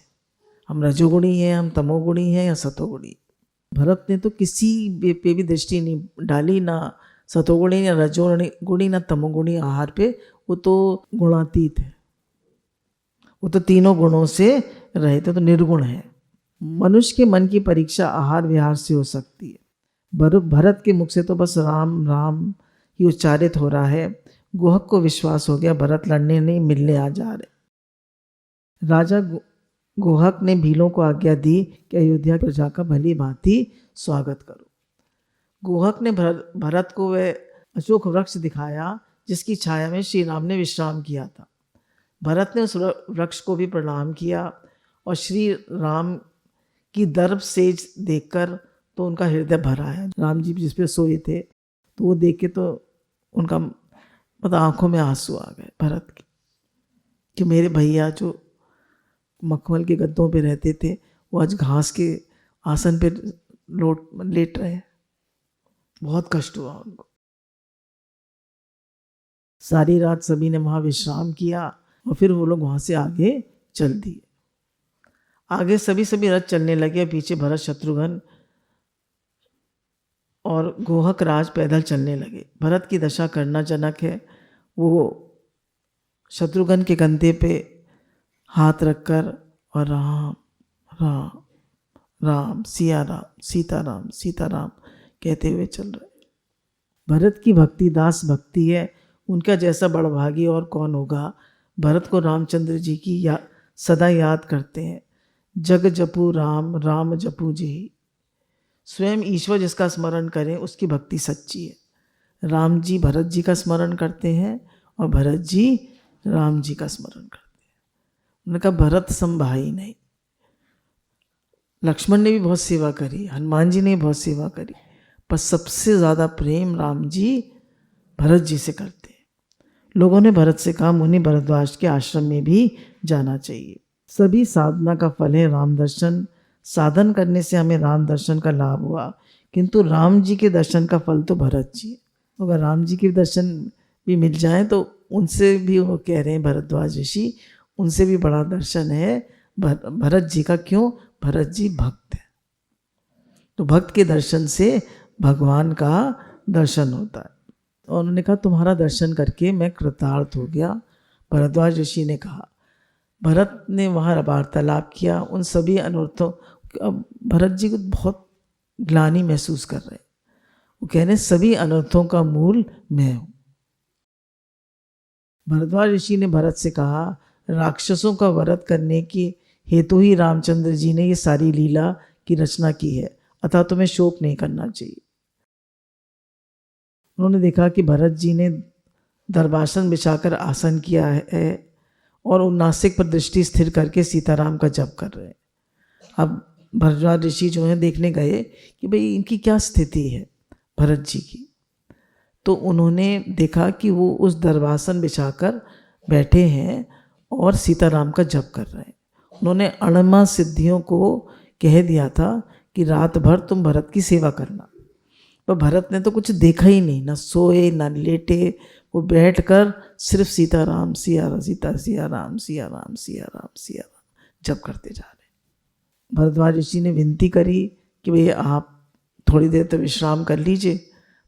हम रजोगुणी हैं, हम तमोगुणी हैं या सतोगुणी। भरत ने तो किसी पे भी दृष्टि नहीं डाली, ना सतोगुणी या रजोगुणी ना तमोगुणी आहार पे। वो तो गुणातीत है, वो तो तीनों गुणों से रहित है, तो निर्गुण है। मनुष्य के मन की परीक्षा आहार विहार से हो सकती है। भरत के मुख से तो बस राम राम ही उच्चारित हो रहा है। गोहक को विश्वास हो गया भरत लड़ने नहीं, मिलने आ जा रहे। राजा गोहक ने भीलों को आज्ञा दी कि अयोध्या की प्रजा का भली भांति स्वागत करो। गोहक ने भरत को वह अशोक वृक्ष दिखाया जिसकी छाया में श्री राम ने विश्राम किया था। भरत ने उस वृक्ष को भी प्रणाम किया और श्री राम की दर्भ सेज देखकर तो उनका हृदय भर आया। राम जी जिस पे सोए थे तो वो देख के तो उनका मतलब आंखों में आंसू आ गए भरत के, कि मेरे भैया जो मखमल के गद्दों पे रहते थे वो आज घास के आसन पे लेट रहे हैं। बहुत कष्ट हुआ उनको। सारी रात सभी ने वहाँ विश्राम किया और फिर वो लोग वहाँ से आगे चल दिए। आगे सभी रथ चलने लगे। पीछे भरत शत्रुघ्न और गोहक राज पैदल चलने लगे। भरत की दशा करनाजनक है। वो शत्रुघ्न के कंधे पे हाथ रखकर और राम राम राम सिया राम सीताराम सीताराम कहते हुए चल रहे। भरत की भक्ति दास भक्ति है, उनका जैसा बड़भागी और कौन होगा। भरत को रामचंद्र जी की सदा याद करते हैं। जग जपू राम राम जपू जी। स्वयं ईश्वर जिसका स्मरण करें उसकी भक्ति सच्ची है। राम जी भरत जी का स्मरण करते हैं और भरत जी राम जी का स्मरण करते हैं। उन्होंने कहा भरत सम भाई नहीं। लक्ष्मण ने भी बहुत सेवा करी, हनुमान जी ने भी बहुत सेवा करी, पर सबसे ज़्यादा प्रेम राम जी भरत जी से करते हैं। लोगों ने भरत से कहा मुनि भरद्वाज के आश्रम में भी जाना चाहिए। सभी साधना का फल है राम दर्शन। साधन करने से हमें राम दर्शन का लाभ हुआ, किंतु राम जी के दर्शन का फल तो भरत जी है। अगर राम जी के दर्शन भी मिल जाए तो उनसे भी, वो कह रहे हैं भरद्वाज ऋषि, उनसे भी बड़ा दर्शन है भरत जी का। क्यों? भरत जी भक्त है, तो भक्त के दर्शन से भगवान का दर्शन होता है। और उन्होंने कहा तुम्हारा दर्शन करके मैं कृतार्थ हो गया। भरद्वाज ऋषि ने कहा, भरत ने वहाँ वार्तालाप किया उन सभी अनर्थों। अब भरत जी को बहुत ग्लानि महसूस कर रहे हैं। वो कह रहे सभी अनर्थों का मूल मैं हूँ। भरद्वाज ऋषि ने भरत से कहा राक्षसों का वध करने की हेतु ही रामचंद्र जी ने ये सारी लीला की रचना की है, अतः तुम्हें शोक नहीं करना चाहिए। उन्होंने देखा कि भरत जी ने दरबासन बिछाकर आसन किया है और उन नासिक पर दृष्टि स्थिर करके सीताराम का जप कर रहे हैं। अब भरद्वाज ऋषि जो है देखने गए कि भाई इनकी क्या स्थिति है भरत जी की, तो उन्होंने देखा कि वो उस दरबासन बिछाकर बैठे हैं और सीताराम का जप कर रहे हैं। उन्होंने अणमा सिद्धियों को कह दिया था कि रात भर तुम भरत की सेवा करना, पर भरत ने तो कुछ देखा ही नहीं, ना सोए ना लेटे, वो बैठकर सिर्फ सीताराम सिया सीता सिया राम सिया राम सिया राम सिया राम जप करते जा रहे। भरद्वाज ऋषि ने विनती करी कि भैया आप थोड़ी देर तो विश्राम कर लीजिए।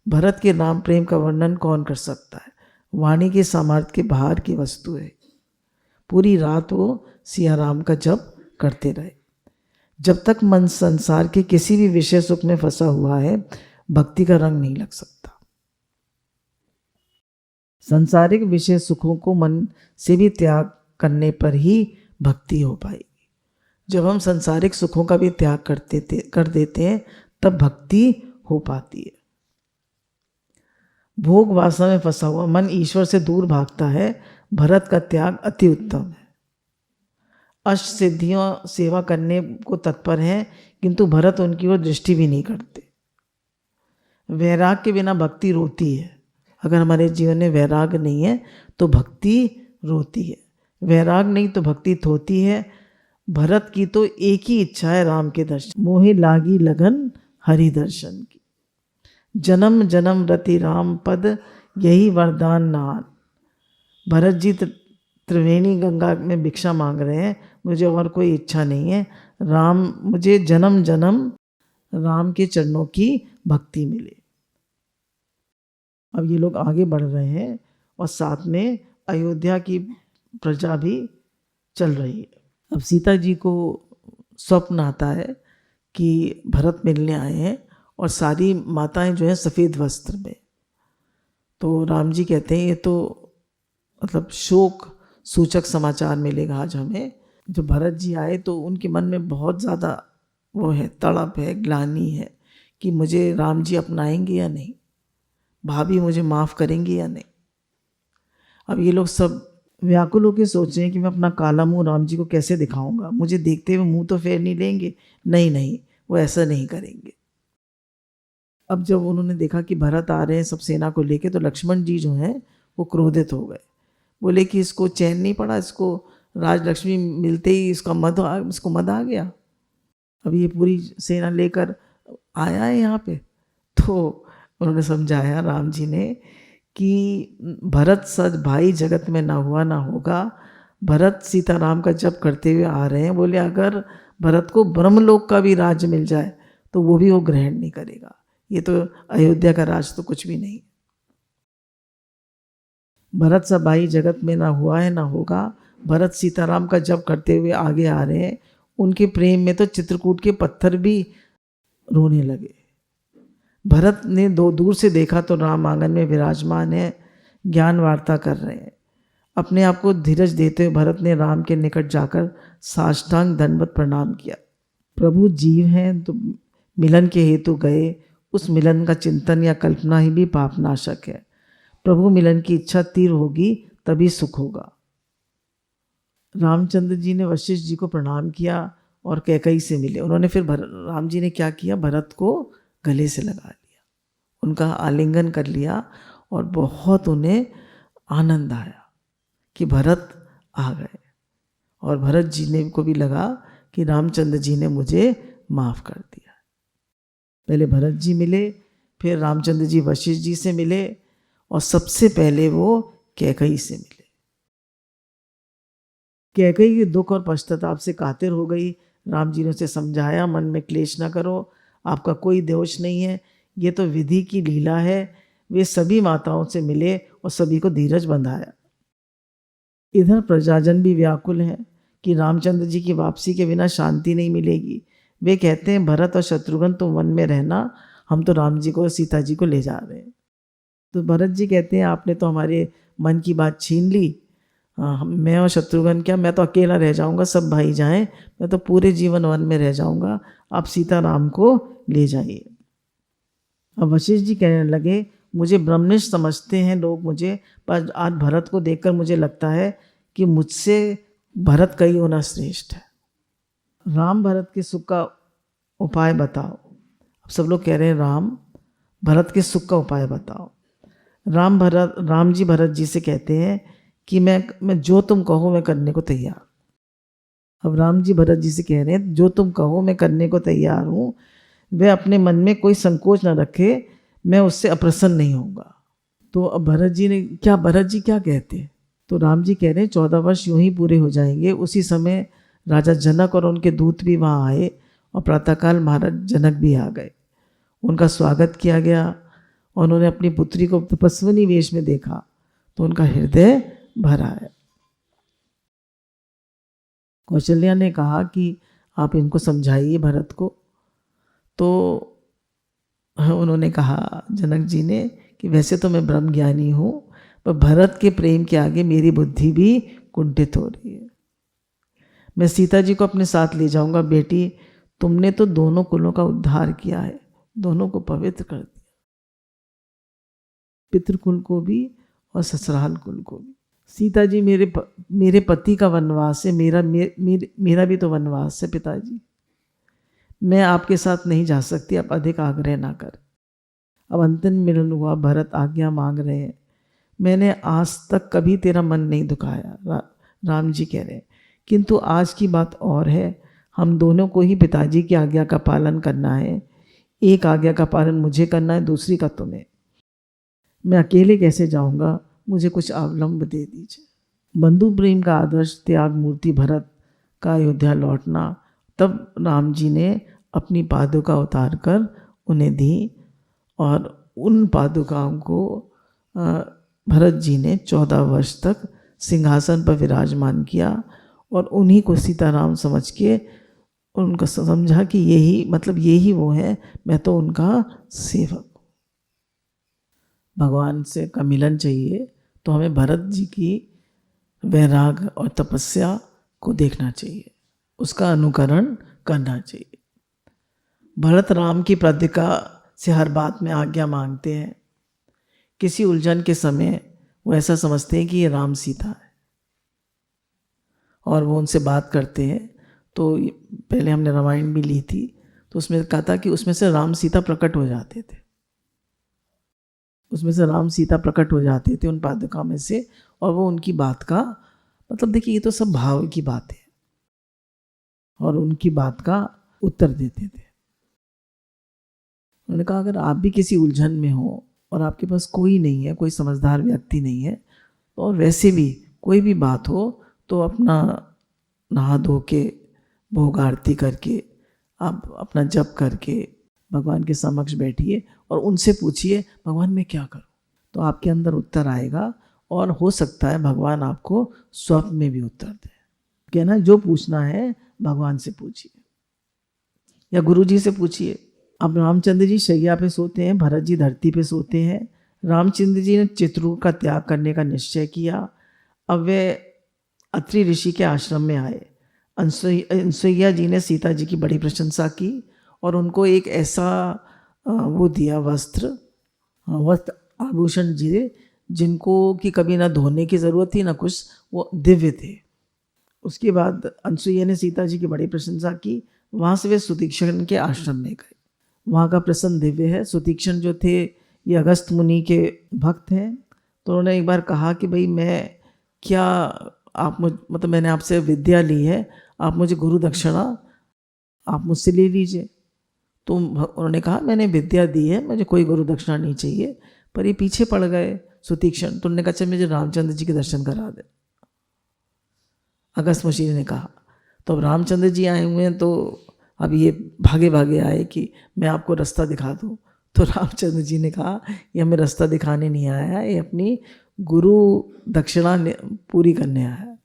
भरत के नाम प्रेम का वर्णन कौन कर सकता है, वाणी के सामर्थ्य के बाहर की वस्तु है। पूरी रात वो सिया राम का जप करते रहे। जब तक मन संसार के किसी भी विषय सुख में फंसा हुआ है, भक्ति का रंग नहीं लग सकता। सांसारिक विषय सुखों को मन से भी त्याग करने पर ही भक्ति हो पाएगी। जब हम सांसारिक सुखों का भी त्याग कर देते हैं तब भक्ति हो पाती है। भोग वासना में फंसा हुआ मन ईश्वर से दूर भागता है। भरत का त्याग अति उत्तम है। अष्ट सिद्धियों सेवा करने को तत्पर हैं, किंतु भरत उनकी ओर दृष्टि भी नहीं करते। वैराग के बिना भक्ति रोती है। अगर हमारे जीवन में वैराग नहीं है तो भक्ति रोती है, वैराग नहीं तो भक्ति थोती है। भरत की तो एक ही इच्छा है राम के दर्शन। मोहे लागी लगन हरि दर्शन की। जन्म जन्म रति राम पद यही वरदान नान। भरत जी त्रिवेणी गंगा में भिक्षा मांग रहे हैं, मुझे और कोई इच्छा नहीं है, राम मुझे जन्म जन्म राम के चरणों की भक्ति मिले। अब ये लोग आगे बढ़ रहे हैं और साथ में अयोध्या की प्रजा भी चल रही है। अब सीता जी को स्वप्न आता है कि भरत मिलने आए हैं और सारी माताएं जो हैं सफ़ेद वस्त्र में। तो राम जी कहते हैं ये तो मतलब शोक सूचक समाचार मिलेगा आज हमें। जब भरत जी आए तो उनके मन में बहुत ज़्यादा वो है, तड़प है, ग्लानि है कि मुझे राम जी अपनाएंगे या नहीं, भाभी मुझे माफ़ करेंगी या नहीं। अब ये लोग सब व्याकुल होकर सोच रहे हैं कि मैं अपना काला मुंह राम जी को कैसे दिखाऊंगा, मुझे देखते हुए मुंह तो फेर नहीं लेंगे। नहीं नहीं, वो ऐसा नहीं करेंगे। अब जब उन्होंने देखा कि भरत आ रहे हैं सब सेना को लेके, तो लक्ष्मण जी जो हैं वो क्रोधित हो गए। बोले कि इसको चैन नहीं पड़ा, इसको राजलक्ष्मी मिलते ही इसको मद आ गया। अब ये पूरी सेना लेकर आया है यहाँ पे। तो उन्होंने समझाया राम जी ने कि भरत सच भाई जगत में ना हुआ ना होगा। भरत सीताराम का जप करते हुए आ रहे हैं। बोले अगर भरत को ब्रह्मलोक का भी राज्य मिल जाए तो वो भी वो ग्रहण नहीं करेगा। ये तो अयोध्या का राज तो कुछ भी नहीं। भरत सा भाई जगत में ना हुआ है ना होगा, भरत सीताराम का जप करते हुए आगे आ रहे हैं, उनके प्रेम में तो चित्रकूट के पत्थर भी रोने लगे। भरत ने दूर से देखा तो राम आंगन में विराजमान है, ज्ञान वार्ता कर रहे हैं। अपने आप को धीरज देते हुए भरत ने राम के निकट जाकर साष्टांग दंडवत प्रणाम किया। प्रभु जीव हैं तो मिलन के हेतु गए, उस मिलन का चिंतन या कल्पना ही भी पापनाशक है। प्रभु मिलन की इच्छा तीव्र होगी तभी सुख होगा। रामचंद्र जी ने वशिष्ठ जी को प्रणाम किया और कैकई से मिले। उन्होंने फिर राम जी ने क्या किया, भरत को गले से लगा लिया, उनका आलिंगन कर लिया और बहुत उन्हें आनंद आया कि भरत आ गए। और भरत जी ने को भी लगा कि रामचंद्र जी ने मुझे माफ़ कर दिया। पहले भरत जी मिले, फिर रामचंद्र जी वशिष्ठ जी से मिले और सबसे पहले वो कैकई से मिले। कैकई के दुख और पश्चाताप से कातिर हो गई। राम जी ने उसे समझाया, मन में क्लेश न करो, आपका कोई दोष नहीं है, ये तो विधि की लीला है। वे सभी माताओं से मिले और सभी को धीरज बंधाया। इधर प्रजाजन भी व्याकुल हैं कि रामचंद्र जी की वापसी के बिना शांति नहीं मिलेगी। वे कहते हैं, भरत और शत्रुघ्न तुम वन में रहना, हम तो राम जी को और सीता जी को ले जा रहे हैं। तो भरत जी कहते हैं, आपने तो हमारे मन की बात छीन ली। मैं और शत्रुघ्न क्या, मैं तो अकेला रह जाऊंगा, सब भाई जाएं, मैं तो पूरे जीवन वन में रह जाऊंगा, आप सीताराम को ले जाइए। अब वशिष्ठ जी कहने लगे, मुझे ब्रह्मनिष्ठ समझते हैं लोग मुझे, पर आज भरत को देखकर मुझे लगता है कि मुझसे भरत कई होना श्रेष्ठ है। राम भरत के सुख का उपाय बताओ। अब सब लोग कह रहे हैं, राम भरत के सुख का उपाय बताओ। राम जी भरत जी से कहते हैं कि मैं जो तुम कहो मैं करने को तैयार। अब राम जी भरत जी से कह रहे हैं, जो तुम कहो मैं करने को तैयार हूँ। वह अपने मन में कोई संकोच न रखे, मैं उससे अप्रसन्न नहीं होगा। तो अब भरत जी क्या कहते हैं? तो राम जी कह रहे हैं, 14 वर्ष यूं ही पूरे हो जाएंगे। उसी समय राजा जनक और उनके दूत भी वहाँ आए और प्रातःकाल महाराज जनक भी आ गए। उनका स्वागत किया गया और उन्होंने अपनी पुत्री को तपस्विनी वेश में देखा तो उनका हृदय भरा है। कौशल्या ने कहा कि आप इनको समझाइए भरत को। तो उन्होंने कहा, जनक जी ने, कि वैसे तो मैं ब्रह्म ज्ञानी हूँ, पर भरत के प्रेम के आगे मेरी बुद्धि भी कुंठित हो रही है। मैं सीता जी को अपने साथ ले जाऊंगा। बेटी, तुमने तो दोनों कुलों का उद्धार किया है, दोनों को पवित्र कर दिया, पितृकुल को भी और ससुराल कुल को भी। सीता जी मेरे पति का वनवास है, मेरा भी तो वनवास है पिताजी। मैं आपके साथ नहीं जा सकती, आप अधिक आग्रह ना कर। अब अंतिम मिलन हुआ, भरत आज्ञा मांग रहे हैं। मैंने आज तक कभी तेरा मन नहीं दुखाया, राम जी कह रहे हैं, किंतु आज की बात और है। हम दोनों को ही पिताजी की आज्ञा का पालन करना है। एक आज्ञा का पालन मुझे करना है, दूसरी का तुम्हें। मैं अकेले कैसे जाऊंगा, मुझे कुछ अवलंब दे दीजिए। बंधु प्रेम का आदर्श त्याग मूर्ति भरत का अयोध्या लौटना। तब राम जी ने अपनी पादुका उतार कर उन्हें दी और उन पादुकाओं को भरत जी ने 14 वर्ष तक सिंहासन पर विराजमान किया और उन्हीं को सीताराम समझ के उनको समझा कि यही वो है, मैं तो उनका सेवक। भगवान से का मिलन चाहिए तो हमें भरत जी की वैराग और तपस्या को देखना चाहिए, उसका अनुकरण करना चाहिए। भरत राम की प्रतिज्ञा से हर बात में आज्ञा मांगते हैं। किसी उलझन के समय वो ऐसा समझते हैं कि ये राम सीता है और वो उनसे बात करते हैं। तो पहले हमने रामायण भी ली थी, तो उसमें कहा था कि उसमें से राम सीता प्रकट हो जाते थे, उन पादुका में से, और वो उनकी बात का देखिए, ये तो सब भाव की बात है, और उनकी बात का उत्तर देते थे। उन्होंने कहा, अगर आप भी किसी उलझन में हो और आपके पास कोई नहीं है, कोई समझदार व्यक्ति नहीं है, और वैसे भी कोई भी बात हो तो अपना नहा धो के भोग आरती करके आप अपना जप करके भगवान के समक्ष बैठिए और उनसे पूछिए, भगवान मैं क्या करूं, तो आपके अंदर उत्तर आएगा और हो सकता है भगवान आपको स्वप्न में भी उत्तर दे। कहना जो पूछना है भगवान से पूछिए या गुरु जी से पूछिए। अब रामचंद्र जी शैया पे सोते हैं, भरत जी धरती पे सोते हैं। रामचंद्र जी ने चित्रकूट का त्याग करने का निश्चय किया। अब वे अत्रि ऋषि के आश्रम में आए। अनसुईया जी ने सीता जी की बड़ी प्रशंसा की और उनको एक ऐसा वो दिया वस्त्र आभूषण दिए जिनको कि कभी ना धोने की ज़रूरत थी ना कुछ, वो दिव्य थे। उसके बाद अनसुईया ने सीता जी की बड़ी प्रशंसा की। वहाँ से वे सुतीक्षण के आश्रम में गए। वहाँ का प्रसन्न दिव्य है। सुतीक्षण जो थे ये अगस्त मुनि के भक्त हैं। तो उन्होंने एक बार कहा कि भाई मैं क्या आप मतलब मैंने आपसे विद्या ली है, आप मुझे गुरु दक्षिणा आप मुझसे ले लीजिए। तो उन्होंने कहा मैंने विद्या दी है, मुझे कोई गुरु दक्षिणा नहीं चाहिए। पर ये पीछे पड़ गए सुतीक्षण। तो उन्होंने कहा मुझे रामचंद्र जी के दर्शन करा दे, अगस्त मुनि ने कहा। तो अब रामचंद्र जी आए हुए हैं, तो अब ये भागे भागे आए कि मैं आपको रास्ता दिखा दूँ। तो रामचंद्र जी ने कहा ये हमें रास्ता दिखाने नहीं आया है, ये अपनी गुरु दक्षिणा पूरी करने आया है।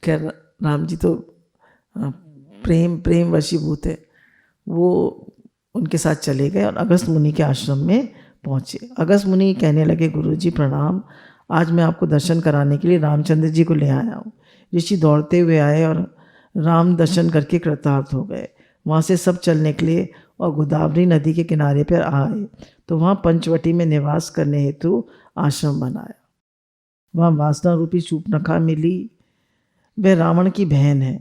खैर राम जी तो प्रेम वशीभूत है, वो उनके साथ चले गए और अगस्त मुनि के आश्रम में पहुँचे। अगस्त मुनि कहने लगे गुरुजी प्रणाम, आज मैं आपको दर्शन कराने के लिए रामचंद्र जी को ले आया हूँ। ऋषि दौड़ते हुए आए और राम दर्शन करके कृतार्थ हो गए। वहाँ से सब चल निकले और गोदावरी नदी के किनारे पर आए तो वहाँ पंचवटी में निवास करने हेतु आश्रम बनाया। वहाँ वासना रूपी शूर्पणखा मिली। वह रावण की बहन है।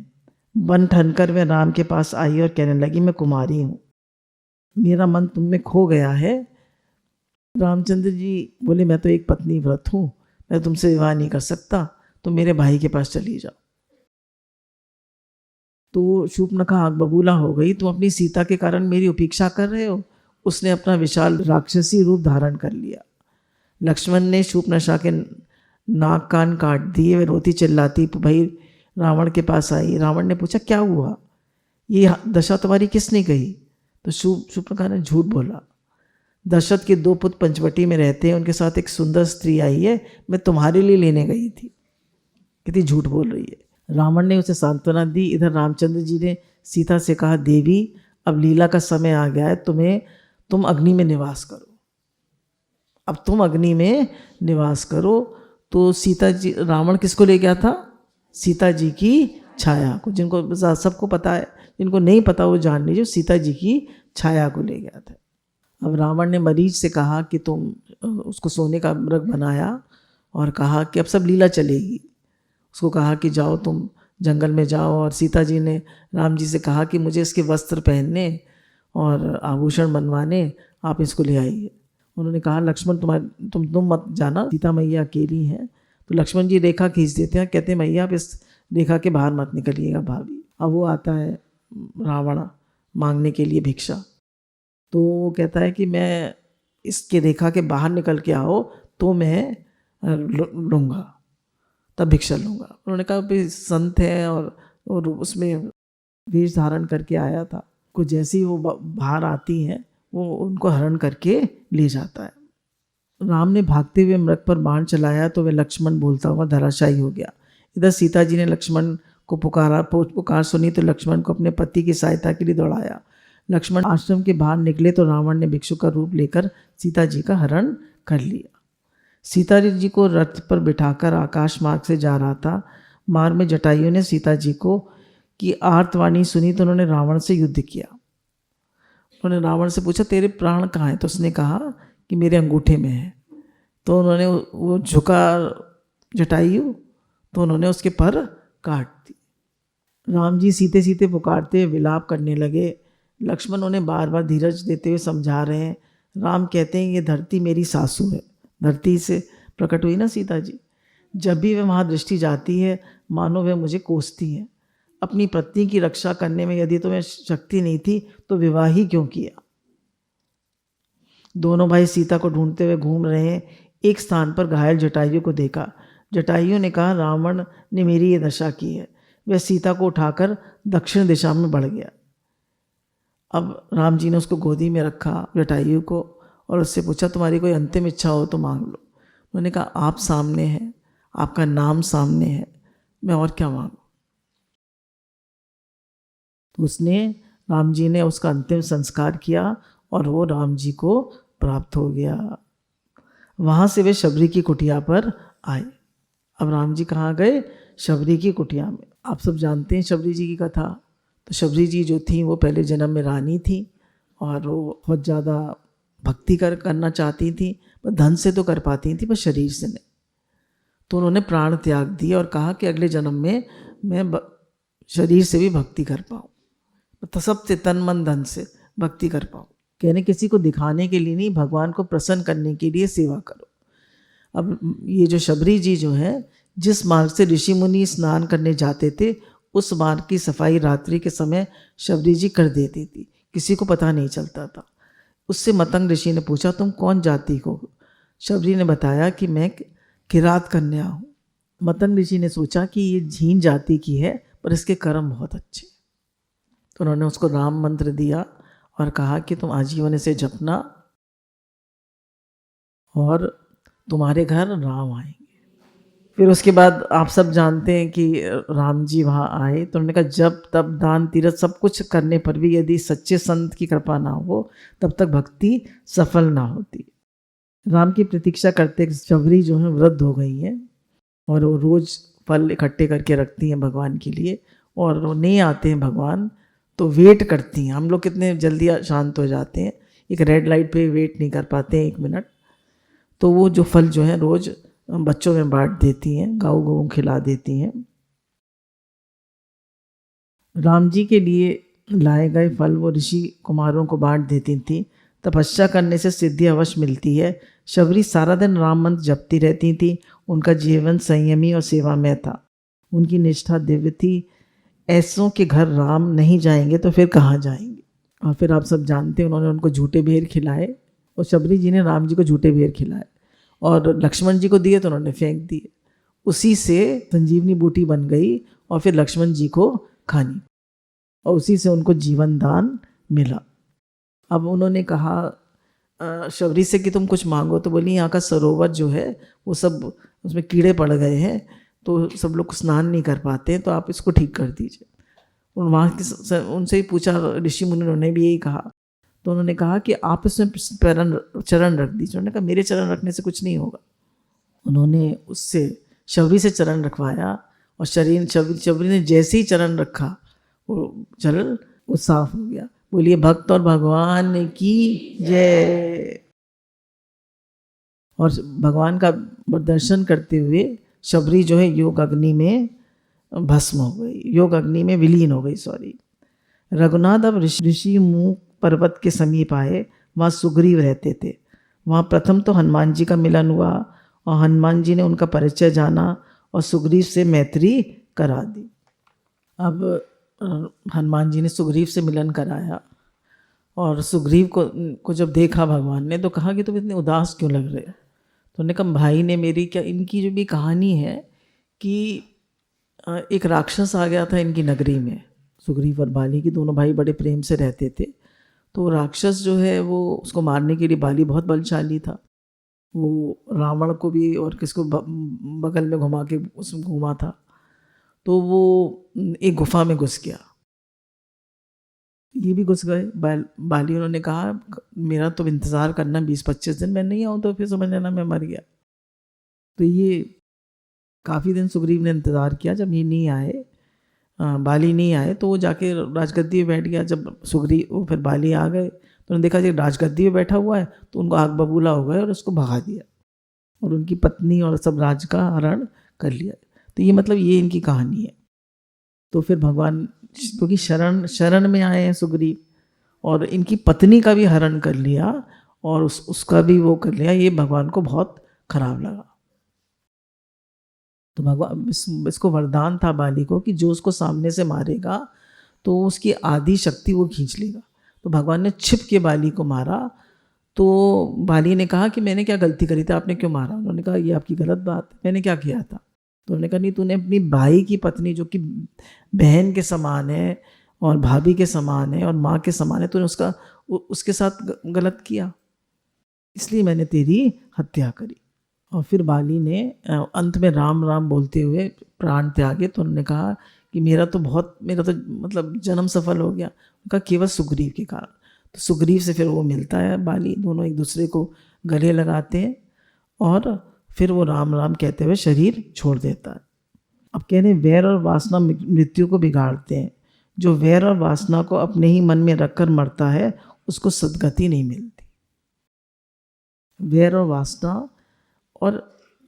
बन ठनकर वह राम के पास आई और कहने लगी मैं कुमारी हूँ, मेरा मन तुम में खो गया है। रामचंद्र जी बोले मैं तो एक पत्नी व्रत हूँ, मैं तुमसे विवाह नहीं कर सकता, तो मेरे भाई के पास चली जाओ। तो शूर्पणखा आग बबूला हो गई, तुम अपनी सीता के कारण मेरी उपेक्षा कर रहे हो। उसने अपना विशाल राक्षसी रूप धारण कर लिया। लक्ष्मण ने शूर्पणखा के नाक कान काट दिए। वे रोती चिल्लाती भाई रावण के पास आई। रावण ने पूछा क्या हुआ, ये दशा तुम्हारी किसने कही? तो शूर्पणखा ने झूठ बोला। दशरथ के 2 पुत्र पंचवटी में रहते हैं, उनके साथ एक सुंदर स्त्री आई है, मैं तुम्हारे लिए लेने गई थी। कितनी झूठ बोल रही है। रावण ने उसे सांत्वना दी। इधर रामचंद्र जी ने सीता से कहा देवी अब लीला का समय आ गया है, तुम अग्नि में निवास करो। अब तुम अग्नि में निवास करो। तो सीता जी, रावण किसको ले गया था? सीता जी की छाया को। जिनको सबको पता है, जिनको नहीं पता वो जान लीजिए, सीता जी की छाया को ले गया था। अब रावण ने मरीच से कहा कि तुम उसको सोने का मृग बनाया और कहा कि अब सब लीला चलेगी। उसको कहा कि जाओ तुम जंगल में जाओ, और सीता जी ने राम जी से कहा कि मुझे इसके वस्त्र पहनने और आभूषण बनवाने, आप इसको ले आइए। उन्होंने कहा लक्ष्मण तुम मत जाना, सीता मैया अकेली हैं। तो लक्ष्मण जी रेखा खींच देते हैं, कहते हैं मैया आप इस रेखा के बाहर मत निकलिएगा भाभी। अब वो आता है रावण मांगने के लिए भिक्षा। तो वो कहता है कि मैं इसके रेखा के बाहर निकल के आओ तो मैं लूँगा, तब भिक्षा लूँगा। उन्होंने कहा भाई संत है और उसमें वेश धारण करके आया था, कुछ जैसी वो बाहर आती हैं वो उनको हरण करके ले जाता है। राम ने भागते हुए मृग पर बाण चलाया तो वह लक्ष्मण बोलता हुआ धराशायी हो गया। इधर सीता जी ने लक्ष्मण को पुकार सुनी तो लक्ष्मण को अपने पति की सहायता के लिए दौड़ाया। लक्ष्मण आश्रम के बाहर निकले तो रावण ने भिक्षु का रूप लेकर सीता जी का हरण कर लिया। सीता जी को रथ पर बिठाकर आकाश मार्ग से जा रहा था। मार्ग में जटायुओं ने सीता जी को की आर्तवाणी सुनी तो उन्होंने रावण से युद्ध किया। उन्होंने रावण से पूछा तेरे प्राण कहाँ हैं? तो उसने कहा कि मेरे अंगूठे में है। तो उन्होंने वो झुका जटायु, तो उन्होंने उसके पर काट दी। राम जी सीते सीते पुकारते विलाप करने लगे। लक्ष्मण उन्हें बार बार धीरज देते हुए समझा रहे हैं। राम कहते हैं ये धरती मेरी सासू है। धरती से प्रकट हुई ना सीता जी। जब भी वह वहाँ दृष्टि जाती है मानो वह मुझे कोसती है। अपनी पत्नी की रक्षा करने में यदि तुम्हें शक्ति नहीं थी तो विवाह ही क्यों किया? दोनों भाई सीता को ढूंढते हुए घूम रहे हैं। एक स्थान पर घायल जटायु को देखा। जटायु ने कहा रावण ने मेरी ये दशा की है। वह सीता को उठाकर दक्षिण दिशा में बढ़ गया। अब राम जी ने उसको गोदी में रखा जटायु को और उससे पूछा तुम्हारी कोई अंतिम इच्छा हो तो मांग लो। उन्होंने कहा आप सामने हैं, आपका नाम सामने है, मैं और क्या मांगूं। तो उसने, राम जी ने उसका अंतिम संस्कार किया और वो राम जी को प्राप्त हो गया। वहाँ से वे शबरी की कुटिया पर आए। अब राम जी कहाँ गए? शबरी की कुटिया में। आप सब जानते हैं शबरी जी की कथा। तो शबरी जी जो थी वो पहले जन्म में रानी थी और वो बहुत ज़्यादा भक्ति करना चाहती थी, पर धन से तो कर पाती थी पर शरीर से नहीं। तो उन्होंने प्राण त्याग दिए और कहा कि अगले जन्म में मैं शरीर से भी भक्ति कर पाऊँ, तो सबसे तन मन धन से भक्ति कर पाऊँ। कहने किसी को दिखाने के लिए नहीं, भगवान को प्रसन्न करने के लिए सेवा करो। अब ये जो शबरी जी जो है, जिस मार्ग से ऋषि मुनि स्नान करने जाते थे उस मार्ग की सफाई रात्रि के समय शबरी जी कर देती थी, किसी को पता नहीं चलता था। उससे मतंग ऋषि ने पूछा तुम कौन जाति को हो? शबरी ने बताया कि मैं किरात कन्या हूँ। मतंग ऋषि ने सोचा कि ये झीन जाति की है पर इसके कर्म बहुत अच्छे, तो उन्होंने उसको राम मंत्र दिया और कहा कि तुम आजीवन इसे जपना और तुम्हारे घर राम आएंगे। फिर उसके बाद आप सब जानते हैं कि राम जी वहाँ आए तो उन्होंने कहा जब तब दान तीर्थ सब कुछ करने पर भी यदि सच्चे संत की कृपा ना हो तब तक भक्ति सफल ना होती। राम की प्रतीक्षा करते शबरी जो है वृद्ध हो गई है और वो रोज़ फल इकट्ठे करके रखती हैं भगवान के लिए, और वो नहीं आते हैं भगवान तो वेट करती हैं। हम लोग कितने जल्दी शांत हो जाते हैं, एक रेड लाइट पे वेट नहीं कर पाते हैं 1 मिनट। तो वो जो फल जो है रोज़ बच्चों में बांट देती हैं, गाँव गाँव खिला देती हैं। राम जी के लिए लाए गए फल वो ऋषि कुमारों को बांट देती थी। तपस्या करने से सिद्धि अवश्य मिलती है। शबरी सारा दिन राम मंत्र जपती रहती थी। उनका जीवन संयमी और सेवामय था। उनकी निष्ठा दिव्य थी। ऐसों के घर राम नहीं जाएंगे तो फिर कहाँ जाएंगे। और फिर आप सब जानते हैं उन्होंने उनको झूठे बेर खिलाए और शबरी जी ने राम जी को झूठे बेर खिलाए और लक्ष्मण जी को दिए तो उन्होंने फेंक दिए। उसी से संजीवनी बूटी बन गई और फिर लक्ष्मण जी को खानी और उसी से उनको जीवन दान मिला। अब उन्होंने कहा शबरी से कि तुम कुछ मांगो, तो बोली यहाँ का सरोवर जो है वो सब उसमें कीड़े पड़ गए हैं तो सब लोग स्नान नहीं कर पाते हैं, तो आप इसको ठीक कर दीजिए। और वहाँ के उनसे ही पूछा ऋषि मुनि, उन्होंने भी यही कहा। तो उन्होंने कहा कि आप इसमें चरण रख दीजिए। उन्होंने कहा मेरे चरण रखने से कुछ नहीं होगा। उन्होंने उससे शबरी से चरण रखवाया और शबरी ने जैसे ही चरण रखा वो चरण वो साफ हो गया। बोलिए भक्त और भगवान की जय। और भगवान का दर्शन करते हुए शबरी जो है योग अग्नि में भस्म हो गई, योग अग्नि में विलीन हो गई। रघुनाथ अब ऋषि मुख पर्वत के समीप आए। वहाँ सुग्रीव रहते थे। वहाँ प्रथम तो हनुमान जी का मिलन हुआ और हनुमान जी ने उनका परिचय जाना और सुग्रीव से मैत्री करा दी। अब हनुमान जी ने सुग्रीव से मिलन कराया और सुग्रीव को जब देखा भगवान ने तो कहा कि तुम इतने उदास क्यों लग रहे हो। तो उन्होंने कहा भाई ने मेरी क्या, इनकी जो भी कहानी है कि एक राक्षस आ गया था इनकी नगरी में। सुग्रीव और बाली की दोनों भाई बड़े प्रेम से रहते थे। तो राक्षस जो है वो उसको मारने के लिए बाली बहुत बलशाली था। वो रावण को भी और किसको बगल में घुमा के उसमें घुमा था। तो वो एक गुफा में घुस गया, ये भी घुस गए बाली। उन्होंने कहा मेरा तो इंतज़ार करना 20-25 दिन, मैं नहीं आऊँ तो फिर समझ लेना मैं मर गया। तो ये काफ़ी दिन सुग्रीव ने इंतज़ार किया। जब ये नहीं आए, बाली नहीं आए, तो वो जाके राजगद्दी में बैठ गया। जब सुग्रीव वो फिर बाली आ गए तो उन्होंने देखा जब राजगद्दी में बैठा हुआ है तो उनको आग बबूला हो गए और उसको भगा दिया और उनकी पत्नी और सब राज का हरण कर लिया। तो ये मतलब ये इनकी कहानी है। तो फिर भगवान क्योंकि शरण में आए हैं सुग्रीव और इनकी पत्नी का भी हरण कर लिया और उसका भी वो कर लिया, ये भगवान को बहुत खराब लगा। तो भगवान इसको वरदान था बाली को कि जो उसको सामने से मारेगा तो उसकी आधी शक्ति वो खींच लेगा। तो भगवान ने छिप के बाली को मारा। तो बाली ने कहा कि मैंने क्या गलती करी थी, आपने क्यों मारा। उन्होंने कहा ये आपकी गलत बात है, मैंने क्या किया था। तो उन्होंने कहा नहीं, तूने अपनी भाई की पत्नी जो कि बहन के समान है और भाभी के समान है और माँ के समान है, तूने उसके साथ गलत किया, इसलिए मैंने तेरी हत्या करी। और फिर बाली ने अंत में राम राम बोलते हुए प्राण त्यागे। तो उन्होंने कहा कि मेरा तो मतलब जन्म सफल हो गया। उनका केवल सुग्रीव के कारण। तो सुग्रीव से फिर वो मिलता है बाली, दोनों एक दूसरे को गले लगाते हैं और फिर वो राम राम कहते हुए शरीर छोड़ देता है। अब कह रहे वैर और वासना मृत्यु को बिगाड़ते हैं। जो वैर और वासना को अपने ही मन में रखकर मरता है उसको सद्गति नहीं मिलती। वैर और वासना और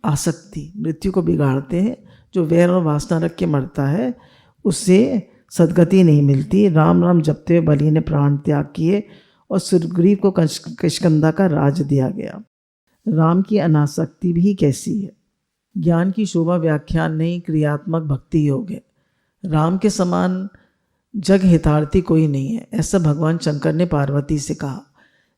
आसक्ति मृत्यु को बिगाड़ते हैं। जो वैर और वासना रख के मरता है उससे सद्गति नहीं मिलती। राम राम जपते हुए बलि ने प्राण त्याग किए और सुग्रीव को किष्किंधा का राज दिया गया। राम की अनासक्ति भी कैसी है। ज्ञान की शोभा व्याख्यान नहीं, क्रियात्मक भक्ति योग है। राम के समान जग हितार्थी कोई नहीं है, ऐसा भगवान शंकर ने पार्वती से कहा।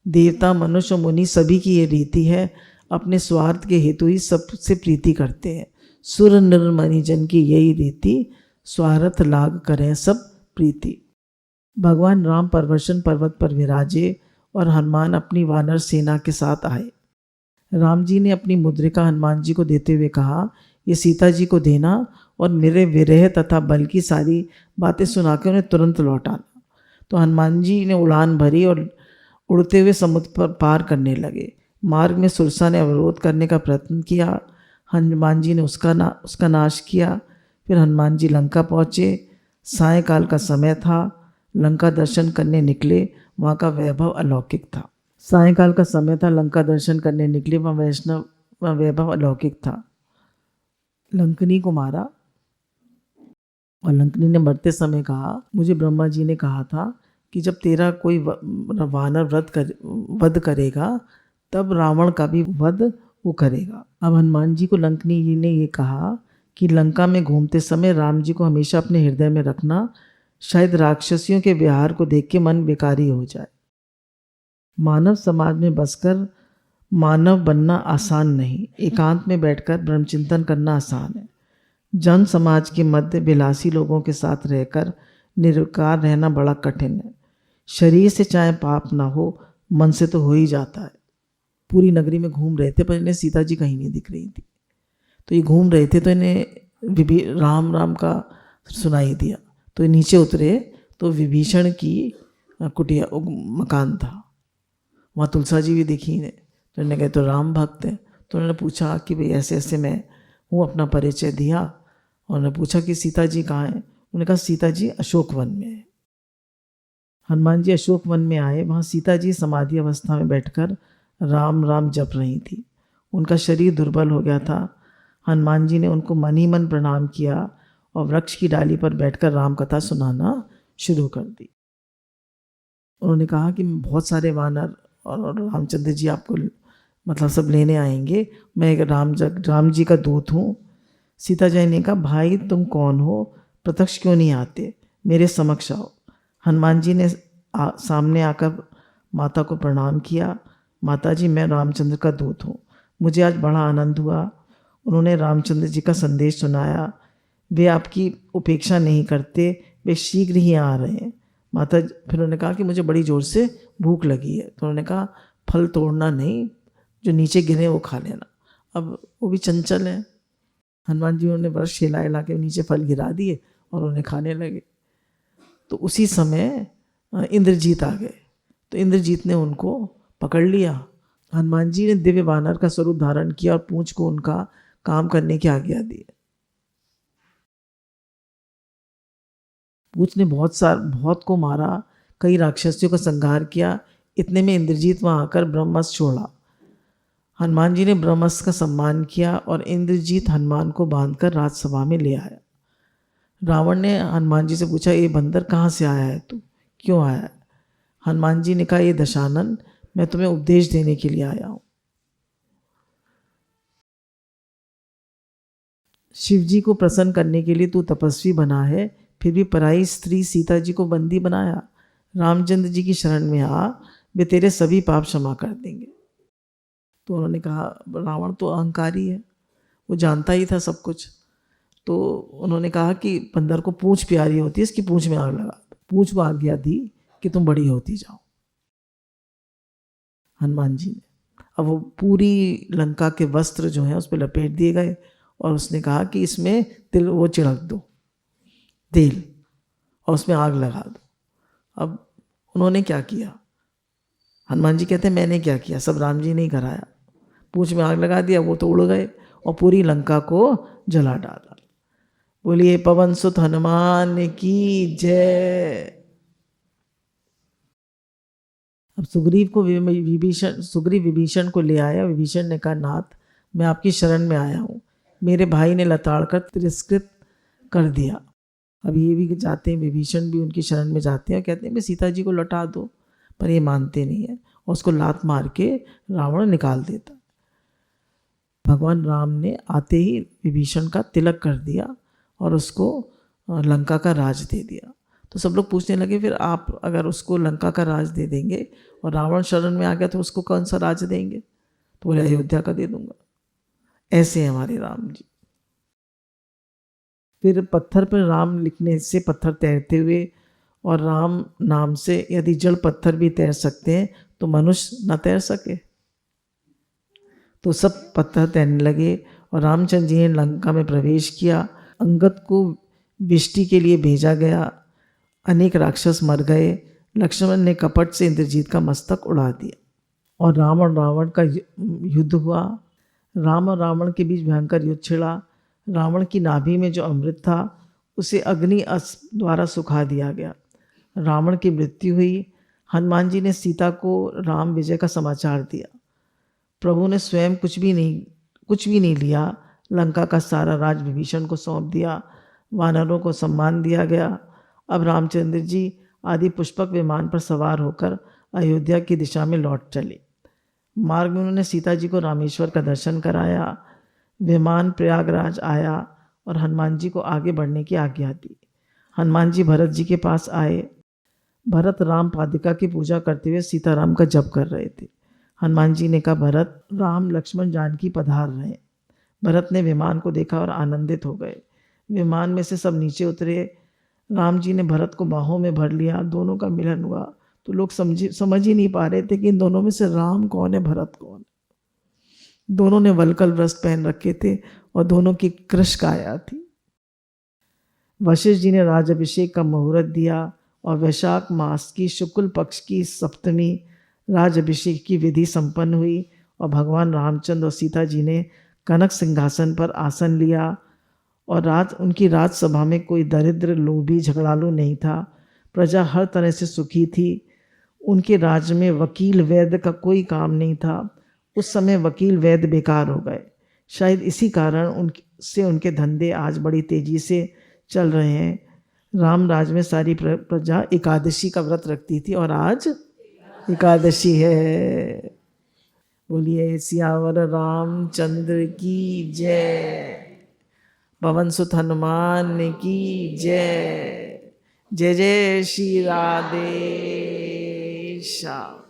देवता मनुष्य मुनि सभी की ये रीति है, अपने स्वार्थ के हेतु ही सबसे प्रीति करते हैं। सुर नर मनि जन की यही रीति, स्वार्थ लाग करें सब प्रीति। भगवान राम परवशन पर्वत पर विराजे और हनुमान अपनी वानर सेना के साथ आए। राम जी ने अपनी मुद्रिका हनुमान जी को देते हुए कहा, ये सीता जी को देना और मेरे विरह तथा बल की सारी बातें सुनाकर उन्हें तुरंत लौटाना। तो हनुमान जी ने उड़ान भरी और उड़ते हुए समुद्र पर पार करने लगे। मार्ग में सुरसा ने अवरोध करने का प्रयत्न किया, हनुमान जी ने उसका नाश किया। फिर हनुमान जी लंका पहुँचे। सायंकाल का समय था, लंका दर्शन करने निकले। वहाँ का वैभव अलौकिक था। सायंकाल का समय था, लंका दर्शन करने निकले। वह वैभव अलौकिक था। लंकनी को मारा और लंकनी ने मरते समय कहा, मुझे ब्रह्मा जी ने कहा था कि जब तेरा कोई वानर वध करेगा तब रावण का भी वध वो करेगा। अब हनुमान जी को लंकनी जी ने ये कहा कि लंका में घूमते समय राम जी को हमेशा अपने हृदय में रखना, शायद राक्षसियों के व्यवहार को देख के मन विकारी हो जाए। मानव समाज में बसकर मानव बनना आसान नहीं, एकांत में बैठकर ब्रह्मचिंतन करना आसान है। जन समाज के मध्य विलासी लोगों के साथ रहकर निरंकार रहना बड़ा कठिन है। शरीर से चाहे पाप ना हो, मन से तो हो ही जाता है। पूरी नगरी में घूम रहे थे पर इन्हें सीता जी कहीं नहीं दिख रही थी। तो ये घूम रहे थे तो इन्हें राम राम का सुनाई दिया। तो ये नीचे उतरे तो विभीषण की कुटिया मकान था। वहाँ तुलसा जी भी दिखी इन्हें। तो इन्हें कहे तो राम भक्त है। तो उन्होंने पूछा कि भाई ऐसे ऐसे मैं हूँ, अपना परिचय दिया। और उन्होंने पूछा कि सीता जी कहाँ हैं। उन्होंने कहा सीता जी अशोक वन में है। हनुमान जी अशोक वन में आए। वहाँ सीता जी समाधि अवस्था में बैठकर राम राम जप रही थी। उनका शरीर दुर्बल हो गया था। हनुमान जी ने उनको मन ही मन प्रणाम किया और वृक्ष की डाली पर बैठकर राम कथा सुनाना शुरू कर दी। उन्होंने कहा कि बहुत सारे वानर और रामचंद्र जी आपको मतलब सब लेने आएंगे। मैं एक राम जी का दूत हूँ। सीता जी ने कहा भाई तुम कौन हो, प्रत्यक्ष क्यों नहीं आते, मेरे समक्ष आओ। हनुमान जी ने सामने आकर माता को प्रणाम किया। माता जी मैं रामचंद्र का दूत हूँ, मुझे आज बड़ा आनंद हुआ। उन्होंने रामचंद्र जी का संदेश सुनाया। वे आपकी उपेक्षा नहीं करते, वे शीघ्र ही आ रहे हैं। माता फिर उन्होंने कहा कि मुझे बड़ी ज़ोर से भूख लगी है। तो उन्होंने कहा फल तोड़ना नहीं, जो नीचे गिरे वो खा लेना। अब वो भी चंचल है। हनुमान जी उन्होंने वृक्ष हिला हिला के नीचे फल गिरा दिए और उन्हें खाने लगे। तो उसी समय इंद्रजीत आ गए। तो इंद्रजीत ने उनको पकड़ लिया। हनुमान जी ने दिव्य वानर का स्वरूप धारण किया और पूंछ को उनका काम करने की आज्ञा दी। पूंछ ने बहुत को मारा, कई राक्षसियों का संहार किया। इतने में इंद्रजीत वहाँ आकर ब्रह्मास्त्र छोड़ा। हनुमान जी ने ब्रह्मास्त्र का सम्मान किया और इंद्रजीत हनुमान को बांधकर राजसभा में ले आया। रावण ने हनुमान जी से पूछा ये बंदर कहाँ से आया है, तू क्यों आया है? हनुमान जी ने कहा ये दशानन, मैं तुम्हें उपदेश देने के लिए आया हूँ। शिव जी को प्रसन्न करने के लिए तू तपस्वी बना है, फिर भी पराई स्त्री सीता जी को बंदी बनाया। रामचंद्र जी की शरण में आ, वे तेरे सभी पाप क्षमा कर देंगे। तो उन्होंने कहा रावण तो अहंकारी है, वो जानता ही था सब कुछ। तो उन्होंने कहा कि बंदर को पूंछ प्यारी होती है, इसकी पूंछ में आग लगा। पूंछ को आज्ञा दी कि तुम बड़ी होती जाओ। हनुमान जी ने अब वो पूरी लंका के वस्त्र जो हैं उस पर लपेट दिए गए और उसने कहा कि इसमें तिल वो छिड़क दो तेल और उसमें आग लगा दो। अब उन्होंने क्या किया? हनुमान जी कहते हैं मैंने क्या किया, सब राम जी ने ही कराया। पूंछ में आग लगा दिया, वो तो उड़ गए और पूरी लंका को जला डाला। बोलिए पवन सुत हनुमान की जय। अब सुग्रीव को सुग्रीव विभीषण को ले आया। विभीषण ने कहा नाथ मैं आपकी शरण में आया हूँ, मेरे भाई ने लताड़ कर तिरस्कृत कर दिया। अब ये भी जाते हैं, विभीषण भी उनकी शरण में जाते हैं और कहते हैं मैं सीता जी को लौटा दो, पर ये मानते नहीं है और उसको लात मार के रावण निकाल देता। भगवान राम ने आते ही विभीषण का तिलक कर दिया और उसको लंका का राज दे दिया। तो सब लोग पूछने लगे फिर आप अगर उसको लंका का राज दे देंगे और रावण शरण में आ गया तो उसको कौन सा राज देंगे? तो बोले अयोध्या का दे दूंगा। ऐसे हैं हमारे राम जी। फिर पत्थर पर राम लिखने से पत्थर तैरते हुए, और राम नाम से यदि जल पत्थर भी तैर सकते हैं तो मनुष्य न तैर सके। तो सब पत्थर तैरने लगे और रामचंद्र जी ने लंका में प्रवेश किया। अंगद को विष्टि के लिए भेजा गया, अनेक राक्षस मर गए। लक्ष्मण ने कपट से इंद्रजीत का मस्तक उड़ा दिया और राम और रावण का युद्ध हुआ। राम और रावण के बीच भयंकर युद्ध छिड़ा। रावण की नाभि में जो अमृत था उसे अग्नि द्वारा सुखा दिया गया। रावण की मृत्यु हुई। हनुमान जी ने सीता को राम विजय का समाचार दिया। प्रभु ने स्वयं कुछ भी नहीं लिया, लंका का सारा राज विभीषण को सौंप दिया। वानरों को सम्मान दिया गया। अब रामचंद्र जी आदि पुष्पक विमान पर सवार होकर अयोध्या की दिशा में लौट चले। मार्ग में उन्होंने सीता जी को रामेश्वर का दर्शन कराया। विमान प्रयागराज आया और हनुमान जी को आगे बढ़ने की आज्ञा दी। हनुमान जी भरत जी के पास आए। भरत राम पादिका की पूजा करते हुए सीताराम का जप कर रहे थे। हनुमान जी ने कहा भरत राम लक्ष्मण जानकी पधार रहे। भरत ने विमान को देखा और आनंदित हो गए। विमान में से सब नीचे उतरे। राम जी ने भरत को बाहों में भर लिया। दोनों का मिलन हुआ तो लोग समझ ही नहीं पा रहे थे कि इन दोनों में से राम कौन है भरत कौन है। दोनों ने वल्कल वस्त्र पहन रखे थे और दोनों की कृश काया थी। वशिष्ठ जी ने राजाभिषेक का मुहूर्त दिया और वैशाख मास की शुक्ल पक्ष की सप्तमी राजाभिषेक की विधि संपन्न हुई और भगवान रामचंद्र और सीता जी ने कनक सिंहासन पर आसन लिया। और उनकी राजसभा में कोई दरिद्र लोभी झगड़ालू नहीं था। प्रजा हर तरह से सुखी थी। उनके राज्य में वकील वैद्य का कोई काम नहीं था। उस समय वकील वैद्य बेकार हो गए। शायद इसी कारण उनके धंधे आज बड़ी तेजी से चल रहे हैं। राम राज में सारी प्रजा एकादशी का व्रत रखती थी और आज एकादशी है। बोलिए सियावर रामचंद्र की जय। पवन सुत हनुमान की जय। जय जय श्री राधे श्याम।